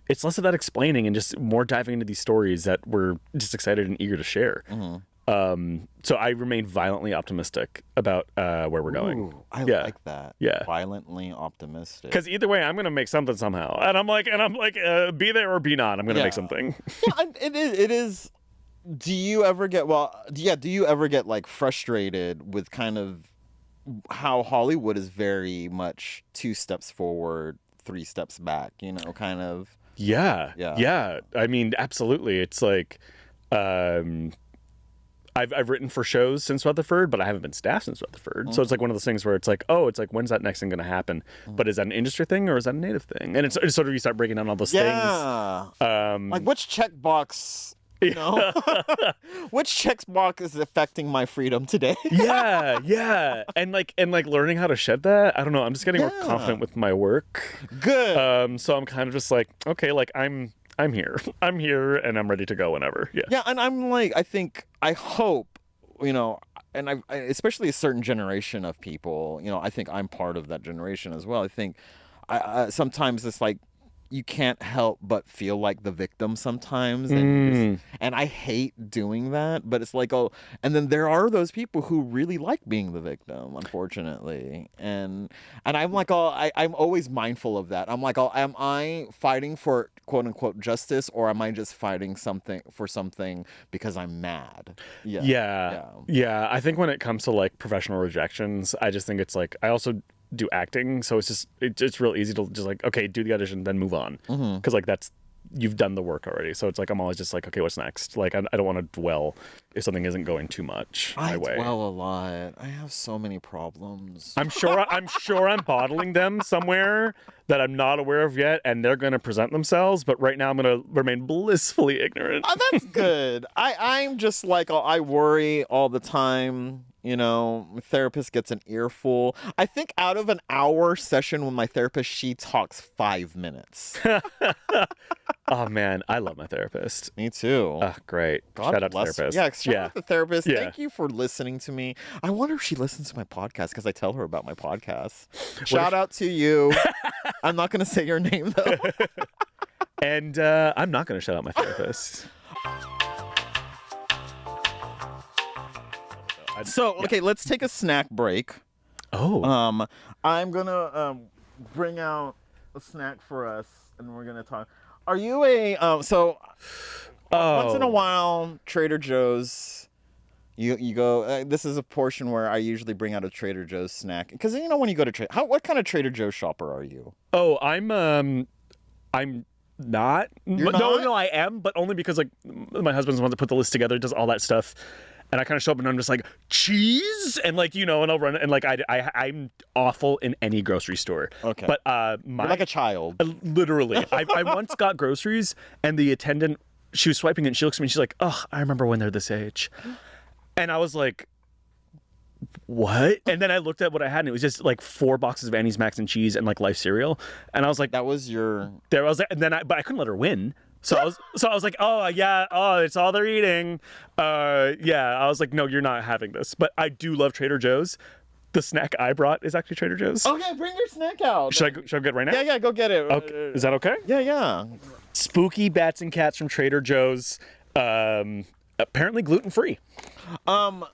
Speaker 2: it's less of that explaining and just more diving into these stories that we're just excited and eager to share. So I remain violently optimistic about where we're going.
Speaker 1: Ooh, I like that.
Speaker 2: Yeah,
Speaker 1: violently optimistic.
Speaker 2: Because either way, I'm gonna make something somehow, and I'm like, be there or be not. I'm gonna make something.
Speaker 1: Yeah, it is. Do you ever get do you ever get like frustrated with kind of how Hollywood is very much 2 steps forward, 3 steps back, you know, kind of. Yeah. I mean, absolutely. It's like, I've written for shows since Rutherford, but I haven't been staffed since Rutherford. So it's like one of those things where it's like, oh, it's like, when's that next thing going to happen? But is that an industry thing or is that a native thing? And it's sort of, you start breaking down all those things. Like which checkbox, you know, which checkbox is affecting my freedom today?
Speaker 2: yeah. And like learning how to shed that. I don't know. I'm just getting more confident with my work.
Speaker 1: Good.
Speaker 2: So I'm kind of just like, okay, like I'm here. I'm here and I'm ready to go whenever.
Speaker 1: Yeah. And I'm like, I hope, you know, and I especially a certain generation of people, you know, I think I'm part of that generation as well. I think I sometimes it's like, you can't help but feel like the victim sometimes, and I hate doing that, but it's like, oh, and then there are those people who really like being the victim, unfortunately, and I'm like, oh, I'm always mindful of that. I'm like, oh, am I fighting for quote unquote justice, or am I just fighting for something because I'm mad? Yeah.
Speaker 2: I think when it comes to like professional rejections, I just think it's like, I also do acting, so it's real easy to just like, okay, do the audition, then move on, because like you've done the work already. So it's like, I'm always just like, okay, what's next? Like, I don't want to dwell if something isn't going too much my way.
Speaker 1: I dwell a lot. I have so many problems.
Speaker 2: I'm sure I'm bottling them somewhere that I'm not aware of yet, and they're going to present themselves. But right now, I'm going to remain blissfully ignorant.
Speaker 1: Oh, that's good. I'm just like, I worry all the time. You know, my therapist gets an earful. I think out of an hour session with my therapist, she talks 5 minutes.
Speaker 2: Oh, man. I love my therapist.
Speaker 1: Me too.
Speaker 2: Oh, great.
Speaker 1: God
Speaker 2: shout out to the therapist.
Speaker 1: Yeah, shout out to the therapist. Yeah. Thank you for listening to me. I wonder if she listens to my podcast because I tell her about my podcast. Shout out to you. I'm not going to say your name, though.
Speaker 2: And I'm not going to shout out my therapist.
Speaker 1: So, okay, let's take a snack break.
Speaker 2: Oh.
Speaker 1: I'm going to bring out a snack for us, and we're going to talk. Are you once in a while, Trader Joe's, you go, this is a portion where I usually bring out a Trader Joe's snack. Because, you know, when you go to what kind of Trader Joe's shopper are you?
Speaker 2: Oh, I'm not.
Speaker 1: You're not?
Speaker 2: No, I am, but only because, like, my husband's the one that put the list together, does all that stuff. And I kind of show up and I'm just like, cheese? And like, you know, and I'll run it. And like, I'm awful in any grocery store.
Speaker 1: Okay.
Speaker 2: But
Speaker 1: you're like a child.
Speaker 2: Literally. I once got groceries and the attendant, she was swiping it and she looks at me and she's like, oh, I remember when they're this age. And I was like, what? And then I looked at what I had and it was just like 4 boxes of Annie's Mac and Cheese and like Life cereal. And I was like,
Speaker 1: that was your...
Speaker 2: There I was like, and then but I couldn't let her win. So I was like, oh yeah, it's all they're eating. I was like, no, you're not having this. But I do love Trader Joe's. The snack I brought is actually Trader Joe's.
Speaker 1: Okay, bring your snack out.
Speaker 2: Should I get it right now?
Speaker 1: Yeah, go get it.
Speaker 2: Okay. Is that okay?
Speaker 1: Yeah.
Speaker 2: Spooky bats and cats from Trader Joe's. Apparently gluten-free.
Speaker 1: Are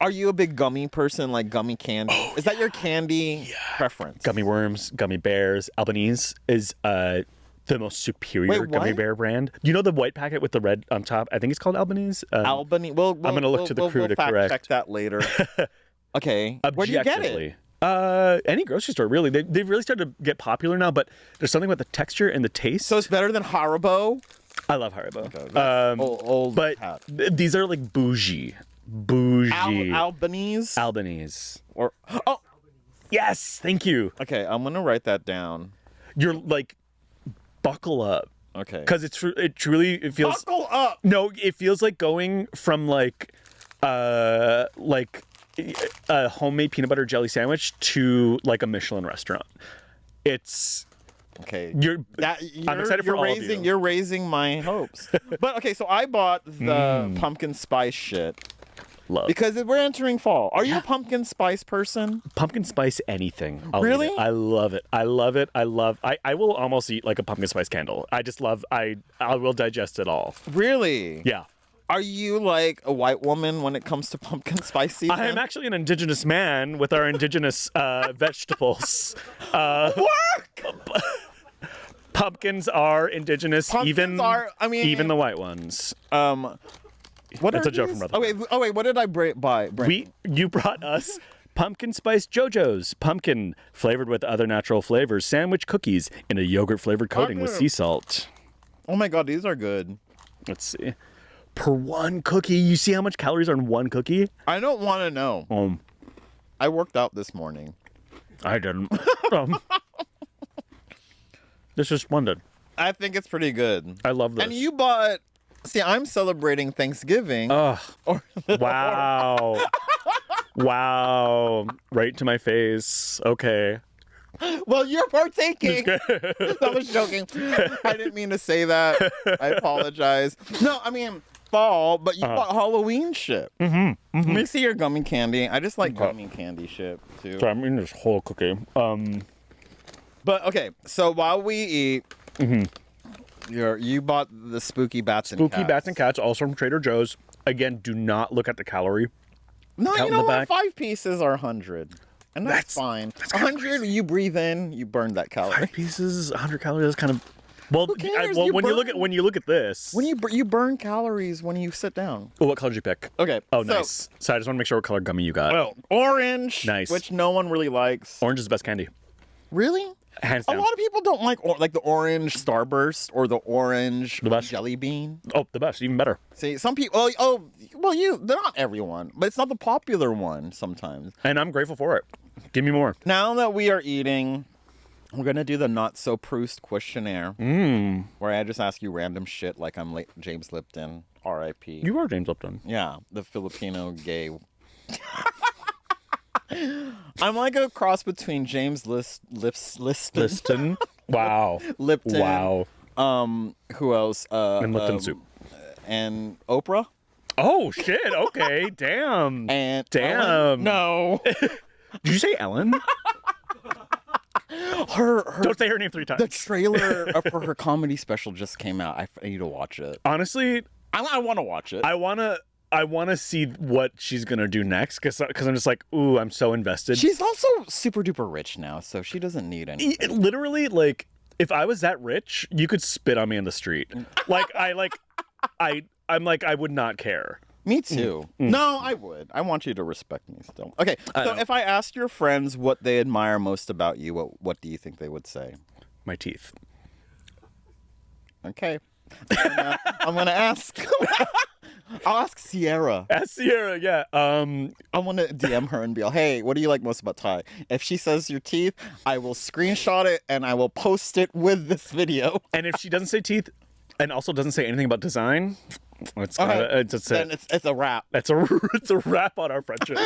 Speaker 1: you a big gummy person, like gummy candy? Is that your candy preference?
Speaker 2: Gummy worms, gummy bears. Albanese is the most superior gummy bear brand. You know the white packet with the red on top? I think it's called Albanese.
Speaker 1: Albanese. Well,
Speaker 2: I'm going to look to the crew to correct.
Speaker 1: Check that later. Okay. Where do you get it?
Speaker 2: Any grocery store, really. They've really started to get popular now, but there's something about the texture and the taste.
Speaker 1: So it's better than Haribo?
Speaker 2: I love Haribo.
Speaker 1: Okay, old
Speaker 2: but
Speaker 1: hat.
Speaker 2: These are like bougie.
Speaker 1: Albanese? Or
Speaker 2: Yes, thank you.
Speaker 1: okay, I'm going to write that down.
Speaker 2: You're like, buckle up.
Speaker 1: Okay.
Speaker 2: Because it feels...
Speaker 1: Buckle up!
Speaker 2: No, it feels like going from like a homemade peanut butter jelly sandwich to like a Michelin restaurant. It's
Speaker 1: okay.
Speaker 2: I'm excited for all of you.
Speaker 1: You're raising my hopes. But okay, so I bought the pumpkin spice shit.
Speaker 2: Love.
Speaker 1: Because we're entering fall. Are you a pumpkin spice person?
Speaker 2: Pumpkin spice anything.
Speaker 1: Really?
Speaker 2: I love it. I love it. I will almost eat like a pumpkin spice candle. I just love I will digest it all.
Speaker 1: Really?
Speaker 2: Yeah.
Speaker 1: Are you like a white woman when it comes to pumpkin spice season?
Speaker 2: I am actually an indigenous man with our indigenous vegetables.
Speaker 1: Work!
Speaker 2: Pumpkins are indigenous, even the white ones.
Speaker 1: That's
Speaker 2: a joke from Rutherford.
Speaker 1: Oh wait, what did I buy?
Speaker 2: You brought us pumpkin spice JoJo's, pumpkin flavored with other natural flavors, sandwich cookies in a yogurt flavored coating with sea salt.
Speaker 1: Oh my god, these are good.
Speaker 2: Let's see. Per one cookie, you see how much calories are in one cookie?
Speaker 1: I don't want to know. I worked out this morning.
Speaker 2: I didn't. This is splendid.
Speaker 1: I think it's pretty good.
Speaker 2: I love this.
Speaker 1: And you bought... See, I'm celebrating Thanksgiving.
Speaker 2: Ugh. Wow. Wow. Right to my face. Okay.
Speaker 1: Well, you're partaking. I was joking. I didn't mean to say that. I apologize. No, I mean fall, but you bought Halloween shit. Let me see your gummy candy. I just like gummy candy shit too.
Speaker 2: So I'm eating this whole cookie.
Speaker 1: But okay, so while we eat, you bought the spooky bats and cats.
Speaker 2: Spooky bats and cats, also from Trader Joe's. Again, do not look at the calorie.
Speaker 1: No,
Speaker 2: count
Speaker 1: you know
Speaker 2: in the
Speaker 1: what?
Speaker 2: back.
Speaker 1: 5 pieces are 100. And that's fine.
Speaker 2: That's
Speaker 1: 100, you breathe in, you burn that calorie.
Speaker 2: 5 pieces, 100 calories. That's kind of well.
Speaker 1: Who cares?
Speaker 2: When you look at this,
Speaker 1: when you burn calories when you sit down.
Speaker 2: Oh, what color did you pick?
Speaker 1: Okay.
Speaker 2: Oh, nice. So I just want to make sure what color gummy you got.
Speaker 1: Well, orange.
Speaker 2: Nice.
Speaker 1: Which no one really likes.
Speaker 2: Orange is the best candy.
Speaker 1: Really?
Speaker 2: Hands
Speaker 1: A
Speaker 2: down.
Speaker 1: lot of people don't like the orange Starburst or the orange jelly bean.
Speaker 2: Oh, the best, even better.
Speaker 1: See, some people. They're not everyone, but it's not the popular one sometimes.
Speaker 2: And I'm grateful for it. Give me more.
Speaker 1: Now that we are eating, we're gonna do the Not So Proust questionnaire, where I just ask you random shit like I'm James Lipton, R.I.P.
Speaker 2: You are James Lipton.
Speaker 1: Yeah, the Filipino gay. I'm like a cross between James Liston.
Speaker 2: Wow.
Speaker 1: Lipton.
Speaker 2: Wow.
Speaker 1: Who else?
Speaker 2: And Lipton soup.
Speaker 1: And Oprah.
Speaker 2: Oh shit. Okay. Damn.
Speaker 1: And
Speaker 2: damn.
Speaker 1: Ellen? No.
Speaker 2: Did you say Ellen?
Speaker 1: Her.
Speaker 2: Don't say her name 3 times.
Speaker 1: The trailer for her comedy special just came out. I need to watch it.
Speaker 2: Honestly,
Speaker 1: I want to watch it.
Speaker 2: I want to see what she's going to do next because I'm just like, ooh, I'm so invested.
Speaker 1: She's also super duper rich now, so she doesn't need any.
Speaker 2: Literally, like, if I was that rich, you could spit on me in the street. I'm like, I would not care.
Speaker 1: Me too. No, I would. I want you to respect me still. Okay, so if I asked your friends what they admire most about you, what do you think they would say?
Speaker 2: My teeth.
Speaker 1: Okay. I'm gonna ask. I'll ask Sierra.
Speaker 2: Ask Sierra, yeah.
Speaker 1: I want to DM her and be like, hey, what do you like most about Tai? If she says your teeth, I will screenshot it and I will post it with this video.
Speaker 2: And if she doesn't say teeth and also doesn't say anything about design, it's
Speaker 1: a wrap.
Speaker 2: It's a wrap on our friendship.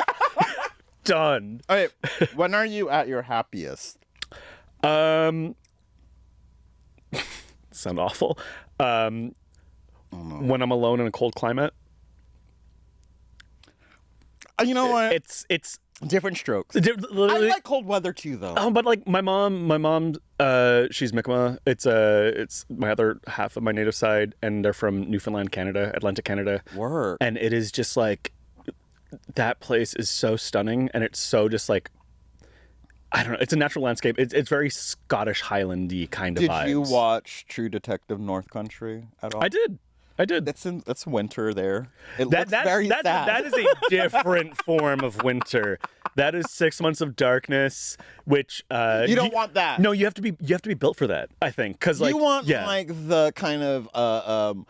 Speaker 2: Done.
Speaker 1: All right. When are you at your happiest?
Speaker 2: Sound awful. When I'm alone in a cold climate.
Speaker 1: You know what?
Speaker 2: It's
Speaker 1: different strokes. I like cold weather too, though.
Speaker 2: But like my mom, she's Mi'kmaq. It's my other half of my native side, and they're from Newfoundland, Canada, Atlantic Canada.
Speaker 1: Word.
Speaker 2: And it is just like that place is so stunning, and it's so just like I don't know. It's a natural landscape. It's very Scottish Highlandy kind of vibes.
Speaker 1: Did you watch True Detective North Country at all?
Speaker 2: I did. I did.
Speaker 1: That's winter there. It looks very sad.
Speaker 2: That is a different form of winter. That is 6 months of darkness, which
Speaker 1: you don't want that.
Speaker 2: No, you have to be built for that. I think because like
Speaker 1: you want like the kind of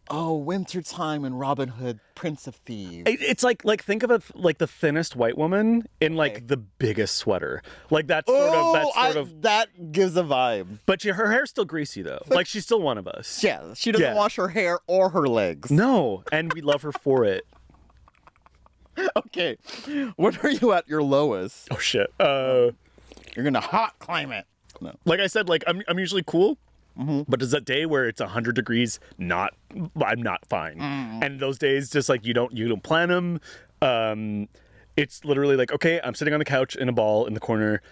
Speaker 1: wintertime and Robin Hood, Prince of Thieves.
Speaker 2: It's like think of it like the thinnest white woman in like the biggest sweater. Like that
Speaker 1: that gives a vibe.
Speaker 2: But her hair's still greasy though. Like she's still one of us.
Speaker 1: Yeah, she doesn't wash her hair or her legs.
Speaker 2: No, and we love her for it.
Speaker 1: Okay, when are you at your lowest?
Speaker 2: Oh shit.
Speaker 1: You're gonna hot climate. No.
Speaker 2: Like I said, like I'm usually cool. Mm-hmm. But there's that day where it's 100 degrees, I'm not fine. And those days, just like you don't plan them. It's literally like, okay, I'm sitting on the couch in a ball in the corner.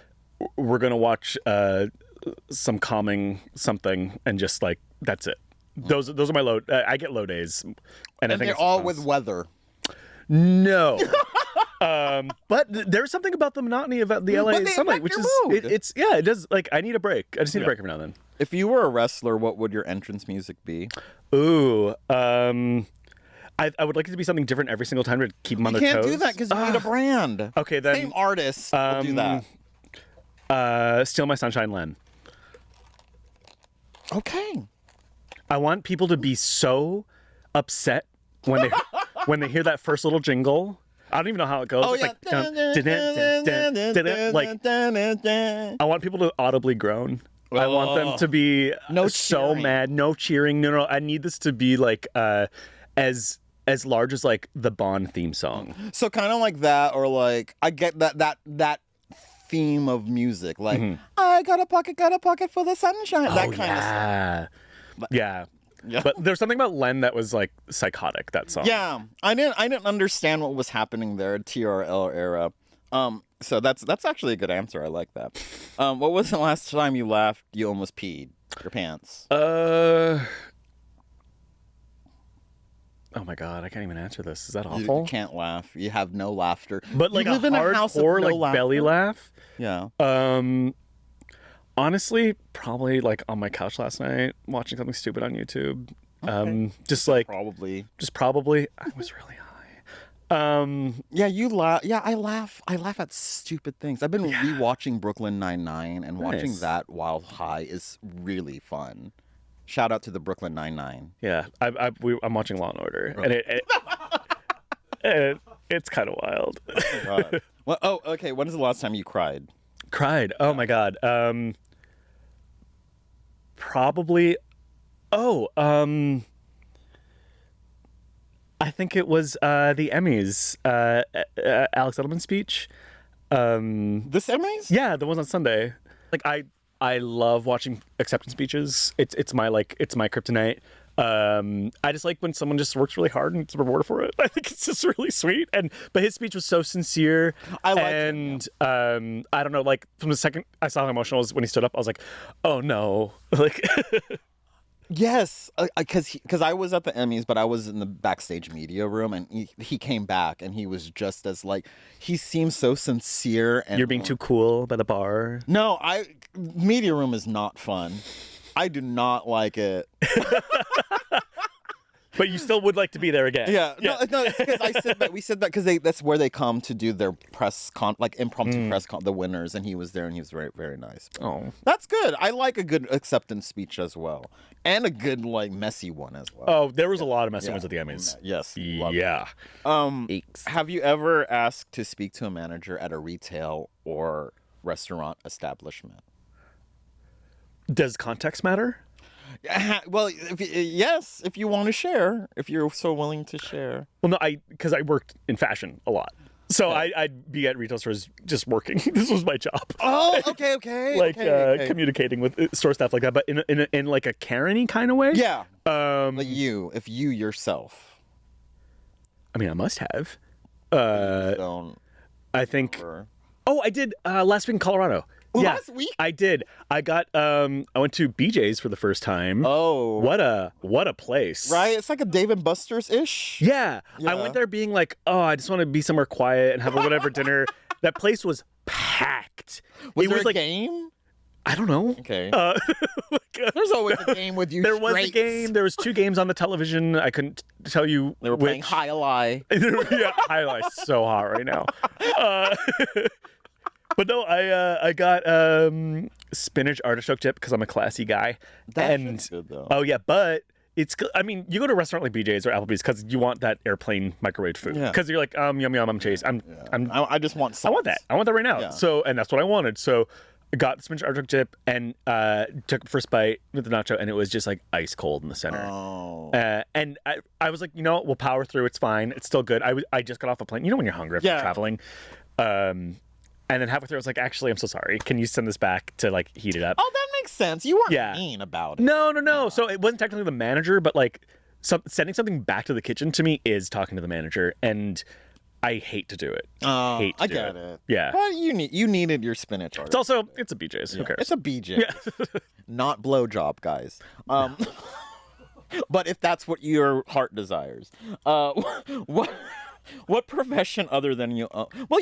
Speaker 2: We're gonna watch some calming something, and just like that's it. Those are my low. I get low days, and I think
Speaker 1: they're all with weather.
Speaker 2: No. But there's something about the monotony of the LA sunlight, which is it does. Like I need a break. I just need a break every now and then.
Speaker 1: If you were a wrestler, what would your entrance music be?
Speaker 2: Ooh, I would like it to be something different every single time to keep them on their toes.
Speaker 1: You can't do that because you need a brand.
Speaker 2: Okay, then
Speaker 1: same artist will do that.
Speaker 2: Steal My Sunshine, Len.
Speaker 1: Okay.
Speaker 2: I want people to be so upset when they hear that first little jingle. I don't even know how it goes.
Speaker 1: Oh,
Speaker 2: it's
Speaker 1: yeah.
Speaker 2: like, I want people to audibly groan. I want them to be so mad. No cheering. No. I need this to be like as large as like the Bond theme song.
Speaker 1: So kind of like that, or like I get that theme of music. Like I got a pocket for the sunshine. That kind of stuff.
Speaker 2: Yeah. But there's something about Len that was like psychotic. That song.
Speaker 1: Yeah, I didn't understand what was happening there. TRL era. So that's actually a good answer. I like that. What was the last time you laughed? You almost peed your pants.
Speaker 2: Oh my god, I can't even answer this. Is that awful?
Speaker 1: You can't laugh. You have no laughter.
Speaker 2: But like
Speaker 1: you live
Speaker 2: a
Speaker 1: in a house
Speaker 2: hardcore
Speaker 1: with no
Speaker 2: like belly laugh.
Speaker 1: Yeah.
Speaker 2: Honestly, probably like on my couch last night watching something stupid on YouTube.
Speaker 1: Okay.
Speaker 2: Just like
Speaker 1: probably.
Speaker 2: I was really high.
Speaker 1: Yeah, you laugh. Yeah, I laugh at stupid things. I've been rewatching Brooklyn Nine-Nine, and watching that while high is really fun. Shout out to the Brooklyn Nine-Nine.
Speaker 2: Yeah, I'm watching Law and Order, and it's kind of wild.
Speaker 1: Oh, God. Well, okay. When is the last time you cried?
Speaker 2: Cried? Oh my god. Probably. I think it was the Emmys, Alex Edelman's speech.
Speaker 1: This Emmys?
Speaker 2: Yeah, the ones on Sunday. Like I love watching acceptance speeches. It's my kryptonite. I just like when someone just works really hard and gets rewarded for it. I think it's just really sweet. But his speech was so sincere. I don't know, like from the second I saw how emotional was when he stood up, I was like, oh no, like.
Speaker 1: Yes, because I was at the Emmys, but I was in the backstage media room, and he came back, and he was just as like, he seems so sincere. And
Speaker 2: you're being too cool by the bar.
Speaker 1: No, media room is not fun. I do not like it.
Speaker 2: But you still would like to be there again.
Speaker 1: Yeah. No, it's because we said that because that's where they come to do their press impromptu press the winners, and he was there, and he was very, very nice.
Speaker 2: Oh,
Speaker 1: that's good. I like a good acceptance speech as well, and a good like messy one as well.
Speaker 2: Oh, there was a lot of messy ones at the Emmys.
Speaker 1: Yes.
Speaker 2: Yeah.
Speaker 1: Have you ever asked to speak to a manager at a retail or restaurant establishment?
Speaker 2: Does context matter?
Speaker 1: Well, yes, if you want to share, if you're so willing to share.
Speaker 2: Well, no, because I worked in fashion a lot. So I'd be at retail stores just working. This was my job.
Speaker 1: Oh, okay.
Speaker 2: Like communicating with store staff like that, but in like a Karen-y kind of way.
Speaker 1: Yeah. Like if you yourself.
Speaker 2: I mean, I must have.
Speaker 1: Don't.
Speaker 2: I think. Oh, I did last week in Colorado.
Speaker 1: Last week?
Speaker 2: I did. I went to BJ's for the first time.
Speaker 1: Oh.
Speaker 2: What a place.
Speaker 1: Right? It's like a Dave and Buster's-ish.
Speaker 2: Yeah. I went there being like, oh, I just want to be somewhere quiet and have a whatever dinner. That place was packed.
Speaker 1: Was there a game?
Speaker 2: I don't know.
Speaker 1: Okay. There's always a game with you.
Speaker 2: There was a game. There was 2 games on the television. I couldn't tell you.
Speaker 1: They were playing High-Lie.
Speaker 2: Yeah, High-Lie's so hot right now. But no, I got spinach artichoke dip because I'm a classy guy.
Speaker 1: That's good though.
Speaker 2: Oh yeah, but I mean, you go to a restaurant like BJ's or Applebee's because you want that airplane microwave food. Because you're like, yum yum, I'm Chase.
Speaker 1: I just want sauce.
Speaker 2: I want that. I want that right now.
Speaker 1: Yeah.
Speaker 2: So, and that's what I wanted. So I got the spinach artichoke dip and took the first bite with the nacho, and it was just like ice cold in the center.
Speaker 1: Oh.
Speaker 2: And I was like, we'll power through. It's fine. It's still good. I just got off a plane. You know when you're hungry after traveling. And then halfway through, I was like, actually, I'm so sorry. Can you send this back to like heat it up?
Speaker 1: Oh, that makes sense. You weren't mean about it.
Speaker 2: No. So it wasn't technically the manager, but like sending something back to the kitchen to me is talking to the manager, and I hate to do it.
Speaker 1: I get it.
Speaker 2: Yeah.
Speaker 1: But you needed your spinach.
Speaker 2: It's also it's a BJ's. Who cares?
Speaker 1: It's a BJ's. Yeah. Not blowjob, guys. But if that's what your heart desires, what profession other than your own? Well,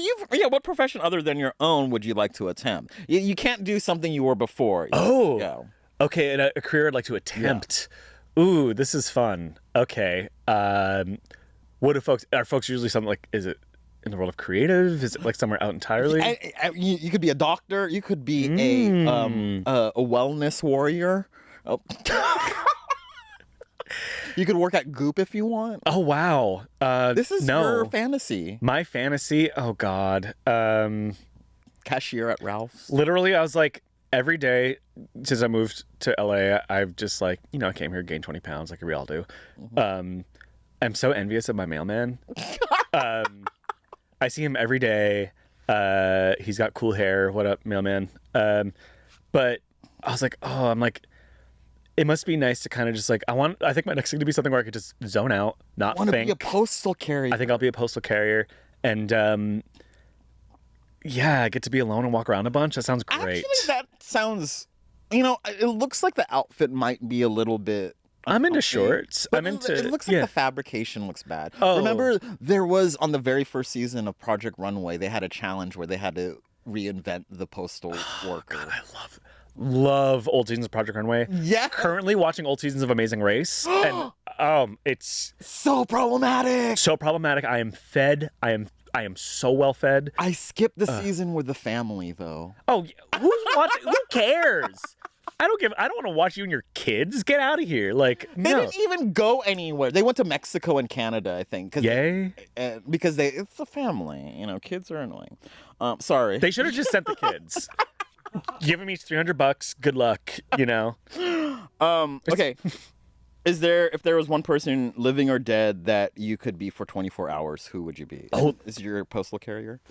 Speaker 1: what profession other than your own would you like to attempt? You can't do something you were before.
Speaker 2: Okay, and a career I'd like to attempt. Yeah. Ooh, this is fun. Okay, what are folks usually something like? Is it in the world of creative? Is it like somewhere out entirely?
Speaker 1: You could be a doctor. You could be a wellness warrior. Oh. You could work at Goop if you want.
Speaker 2: Oh, wow.
Speaker 1: This is your fantasy.
Speaker 2: My fantasy? Oh, God.
Speaker 1: Cashier at Ralph's.
Speaker 2: Literally, I was like, every day since I moved to LA, I've just like, I came here, gained 20 pounds like we all do. Mm-hmm. I'm so envious of my mailman. I see him every day. He's got cool hair. What up, mailman? But I was like, it must be nice to kind of just like, I think my next thing to be something where I could just zone out, not think. I want to be a
Speaker 1: postal carrier.
Speaker 2: I think I'll be a postal carrier. And I get to be alone and walk around a bunch. That sounds great.
Speaker 1: Actually, that sounds, it looks like the outfit might be a little bit.
Speaker 2: I'm into shorts.
Speaker 1: It looks like the fabrication looks bad. Oh. Remember, there was on the very first season of Project Runway, they had a challenge where they had to reinvent the postal worker.
Speaker 2: God, I love old seasons of Project Runway.
Speaker 1: Yeah.
Speaker 2: Currently watching old seasons of Amazing Race, and it's
Speaker 1: so problematic.
Speaker 2: So problematic. I am fed. I am so well fed.
Speaker 1: I skipped the season with the family though.
Speaker 2: Oh, who's watching? Who cares? I don't want to watch you and your kids. Get out of here. Like,
Speaker 1: they didn't even go anywhere. They went to Mexico and Canada, I think.
Speaker 2: Yay.
Speaker 1: Because it's a family. Kids are annoying. Sorry.
Speaker 2: They should have just sent the kids. Give them each $300. Good luck.
Speaker 1: Okay. If there was one person living or dead that you could be for 24 hours, who would you be? Is your postal carrier?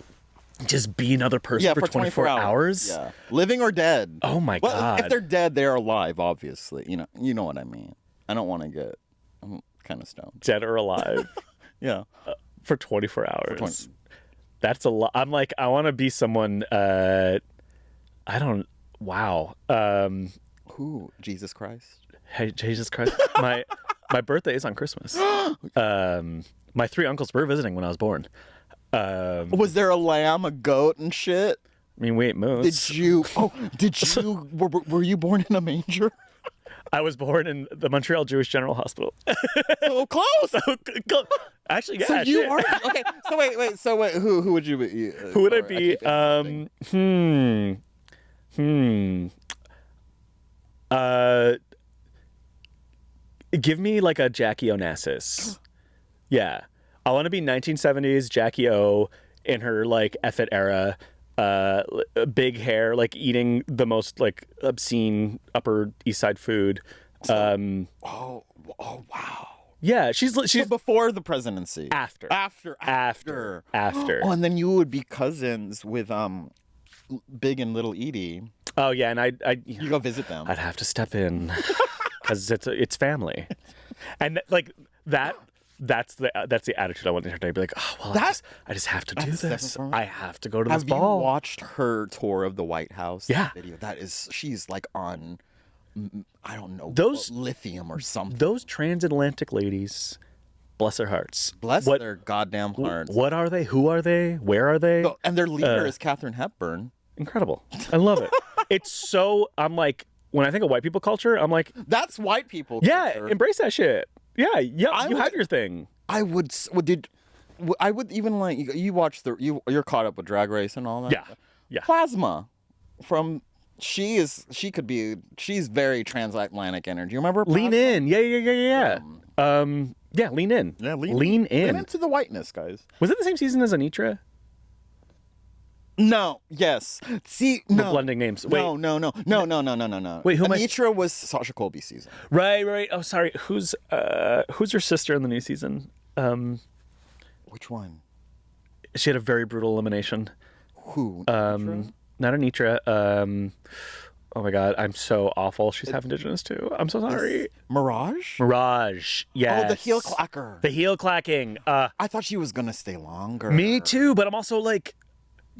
Speaker 2: Just be another person for 24 hours?
Speaker 1: Yeah. Living or dead?
Speaker 2: Oh my God.
Speaker 1: If they're dead, they're alive, obviously. You know what I mean. I don't want to get I'm kind of stoned.
Speaker 2: Dead or alive.
Speaker 1: Yeah.
Speaker 2: For 24 hours. That's a lot. I'm like, I want to be someone wow.
Speaker 1: Who? Jesus Christ?
Speaker 2: Hey, Jesus Christ. My birthday is on Christmas. My 3 uncles were visiting when I was born.
Speaker 1: Was there a lamb, a goat, and shit?
Speaker 2: I mean, we ate moose.
Speaker 1: Were you born in a manger?
Speaker 2: I was born in the Montreal Jewish General Hospital.
Speaker 1: So close.
Speaker 2: Actually, yeah.
Speaker 1: So you are okay. So wait. Who would you be?
Speaker 2: Who would I be? Give me like a Jackie Onassis. Yeah. I want to be 1970s Jackie O in her like F-it era, big hair, like eating the most like obscene Upper East Side food.
Speaker 1: Oh wow.
Speaker 2: Yeah, she's
Speaker 1: so before the presidency.
Speaker 2: After.
Speaker 1: Oh, and then you would be cousins with Big and Little Edie.
Speaker 2: Oh yeah, and
Speaker 1: you go visit them.
Speaker 2: I'd have to step in because it's family, and like that. That's the attitude I want her to be like, oh well, I just have to do this. I have to go to this ball.
Speaker 1: Have you watched her tour of the White House?
Speaker 2: Yeah.
Speaker 1: Video? She's like on, I don't know,
Speaker 2: those
Speaker 1: lithium or something.
Speaker 2: Those transatlantic ladies, bless their hearts.
Speaker 1: Bless their goddamn hearts.
Speaker 2: What are they? Who are they? Where are they?
Speaker 1: And their leader is Katharine Hepburn.
Speaker 2: Incredible. I love it. it's so. I'm like, when I think of white people culture, I'm like,
Speaker 1: That's white people.
Speaker 2: yeah,
Speaker 1: culture.
Speaker 2: embrace that shit. Yeah,
Speaker 1: I
Speaker 2: you
Speaker 1: would-
Speaker 2: have your thing.
Speaker 1: I would. I would even like you watch you're caught up with Drag Race and all that.
Speaker 2: Yeah, yeah.
Speaker 1: Plasma from she's very transatlantic energy. You remember
Speaker 2: Lean
Speaker 1: Plasma?
Speaker 2: in. Yeah. Yeah, lean in.
Speaker 1: Yeah,
Speaker 2: lean in.
Speaker 1: Lean into the whiteness, guys.
Speaker 2: Was it the same season as Anitra?
Speaker 1: No. Yes. See.
Speaker 2: We're
Speaker 1: No.
Speaker 2: blending names. Wait.
Speaker 1: No.
Speaker 2: Wait, who am I-
Speaker 1: Anitra was Sasha Colby's season.
Speaker 2: Right. Oh, sorry. Who's your sister in the new season?
Speaker 1: Which one?
Speaker 2: She had a very brutal elimination.
Speaker 1: Who? Anitra?
Speaker 2: Not Anitra. Oh my God, I'm so awful. She's half Indigenous too. I'm so sorry.
Speaker 1: Mirage?
Speaker 2: Mirage. Yes.
Speaker 1: Oh, the heel clacker.
Speaker 2: The heel clacking.
Speaker 1: I thought she was gonna stay longer.
Speaker 2: Me too, but I'm also like,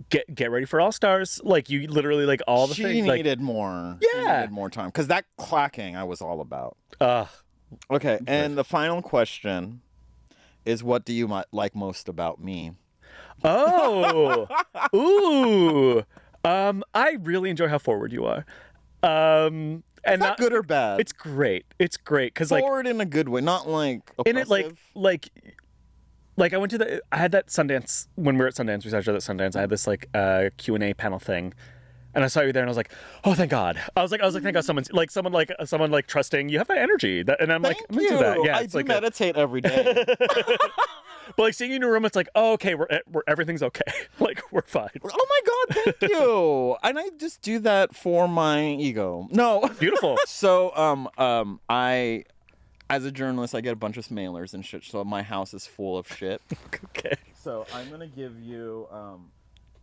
Speaker 2: get ready for All Stars. Like you literally like all the
Speaker 1: She
Speaker 2: things. Like,
Speaker 1: needed more. She
Speaker 2: Yeah.
Speaker 1: needed more time because that clacking I was all about.
Speaker 2: uh,
Speaker 1: Okay, and the final question is, what do you like most about me?
Speaker 2: oh, ooh. I really enjoy how forward you are. And
Speaker 1: Is that good or bad?
Speaker 2: It's great. It's great because like
Speaker 1: forward in a good way, not like
Speaker 2: in it
Speaker 1: oppressive.
Speaker 2: like I had that Sundance when we were at Sundance. We saw each other at Sundance. I had this like Q&A panel thing, and I saw you there, and I was like, oh, thank God. I was like, thank God, someone trusting you have that energy. And I'm like,
Speaker 1: Thank
Speaker 2: I'm
Speaker 1: you.
Speaker 2: into that. Yeah,
Speaker 1: I
Speaker 2: it's
Speaker 1: do
Speaker 2: like
Speaker 1: meditate every day.
Speaker 2: but like seeing you in a room, it's like, oh, okay, we're everything's okay. Like we're fine.
Speaker 1: Oh my God, thank you. And I just do that for my ego. No.
Speaker 2: Beautiful.
Speaker 1: So I, as a journalist, I get a bunch of mailers and shit. So my house is full of shit.
Speaker 2: Okay.
Speaker 1: So I'm gonna give you.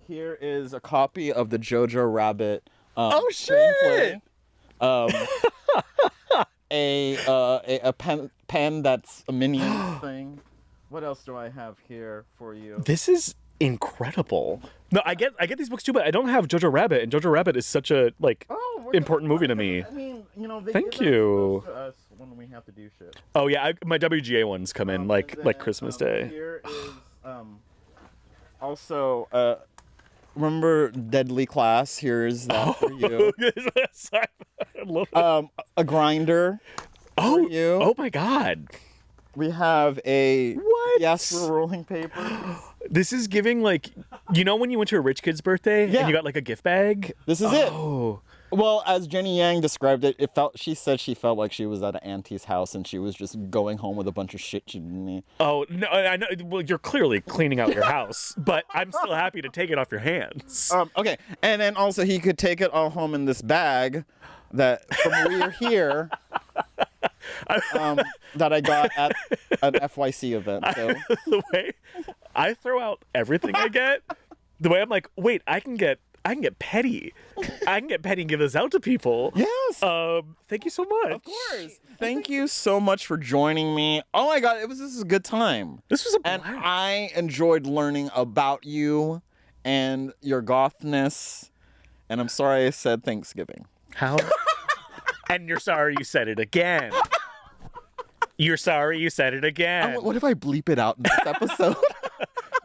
Speaker 1: Here is a copy of the Jojo Rabbit.
Speaker 2: Oh shit!
Speaker 1: screenplay. A pen that's a mini thing. What else do I have here for you?
Speaker 2: This is incredible. No, I get these books too, but I don't have Jojo Rabbit, and Jojo Rabbit is such a important movie to me.
Speaker 1: I mean, they
Speaker 2: Thank
Speaker 1: give
Speaker 2: you.
Speaker 1: those to us when we have to do shit.
Speaker 2: Oh yeah, my WGA ones come in like
Speaker 1: And then,
Speaker 2: Christmas Day.
Speaker 1: Here is also remember Deadly Class? Here's that for you.
Speaker 2: Sorry, I love it.
Speaker 1: A grinder.
Speaker 2: Oh,
Speaker 1: for you.
Speaker 2: oh my God.
Speaker 1: We have a
Speaker 2: What?
Speaker 1: Diaspora rolling paper.
Speaker 2: This is giving like, when you went to a rich kid's birthday
Speaker 1: Yeah.
Speaker 2: and you got like a gift bag?
Speaker 1: This is it.
Speaker 2: Oh.
Speaker 1: Well, as Jenny Yang described it, she said she felt like she was at an auntie's house and she was just going home with a bunch of shit she didn't need.
Speaker 2: Oh, no, I know. Well, you're clearly cleaning out your house, but I'm still happy to take it off your hands.
Speaker 1: Okay, and then also he could take it all home in this bag that from We're Here that I got at an FYC event. So.
Speaker 2: The way I throw out everything I get, the way I'm like, wait, I can get petty. I can get petty and give this out to people.
Speaker 1: Yes.
Speaker 2: Thank you so much.
Speaker 1: Of course. Thank you so much for joining me. Oh my God, this is a good time.
Speaker 2: This was a
Speaker 1: And
Speaker 2: blast.
Speaker 1: I enjoyed learning about you and your gothness. And I'm sorry I said Thanksgiving.
Speaker 2: How? And you're sorry you said it again. You're sorry you said it again.
Speaker 1: What if I bleep it out in this episode?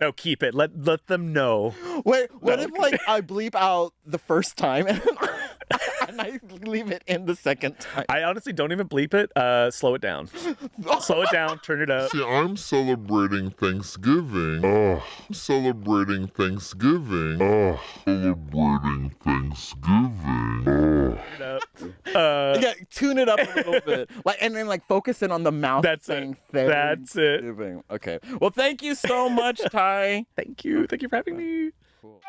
Speaker 2: No, keep it. Let them know.
Speaker 1: Wait, what if I bleep out the first time and I leave it in the second time?
Speaker 2: I honestly don't even bleep it. Slow it down. Slow it down. Turn it up.
Speaker 3: See, I'm celebrating Thanksgiving. Oh, I'm celebrating Thanksgiving. Oh, celebrating Thanksgiving. Oh.
Speaker 2: Turn it up.
Speaker 1: Yeah, tune it up a little bit, and then focus in on the mouth.
Speaker 2: That's
Speaker 1: saying
Speaker 2: it. That's it.
Speaker 1: Thanksgiving. Okay. Well, thank you so much, Ty.
Speaker 2: Thank you. Thank you for having me.
Speaker 1: Cool.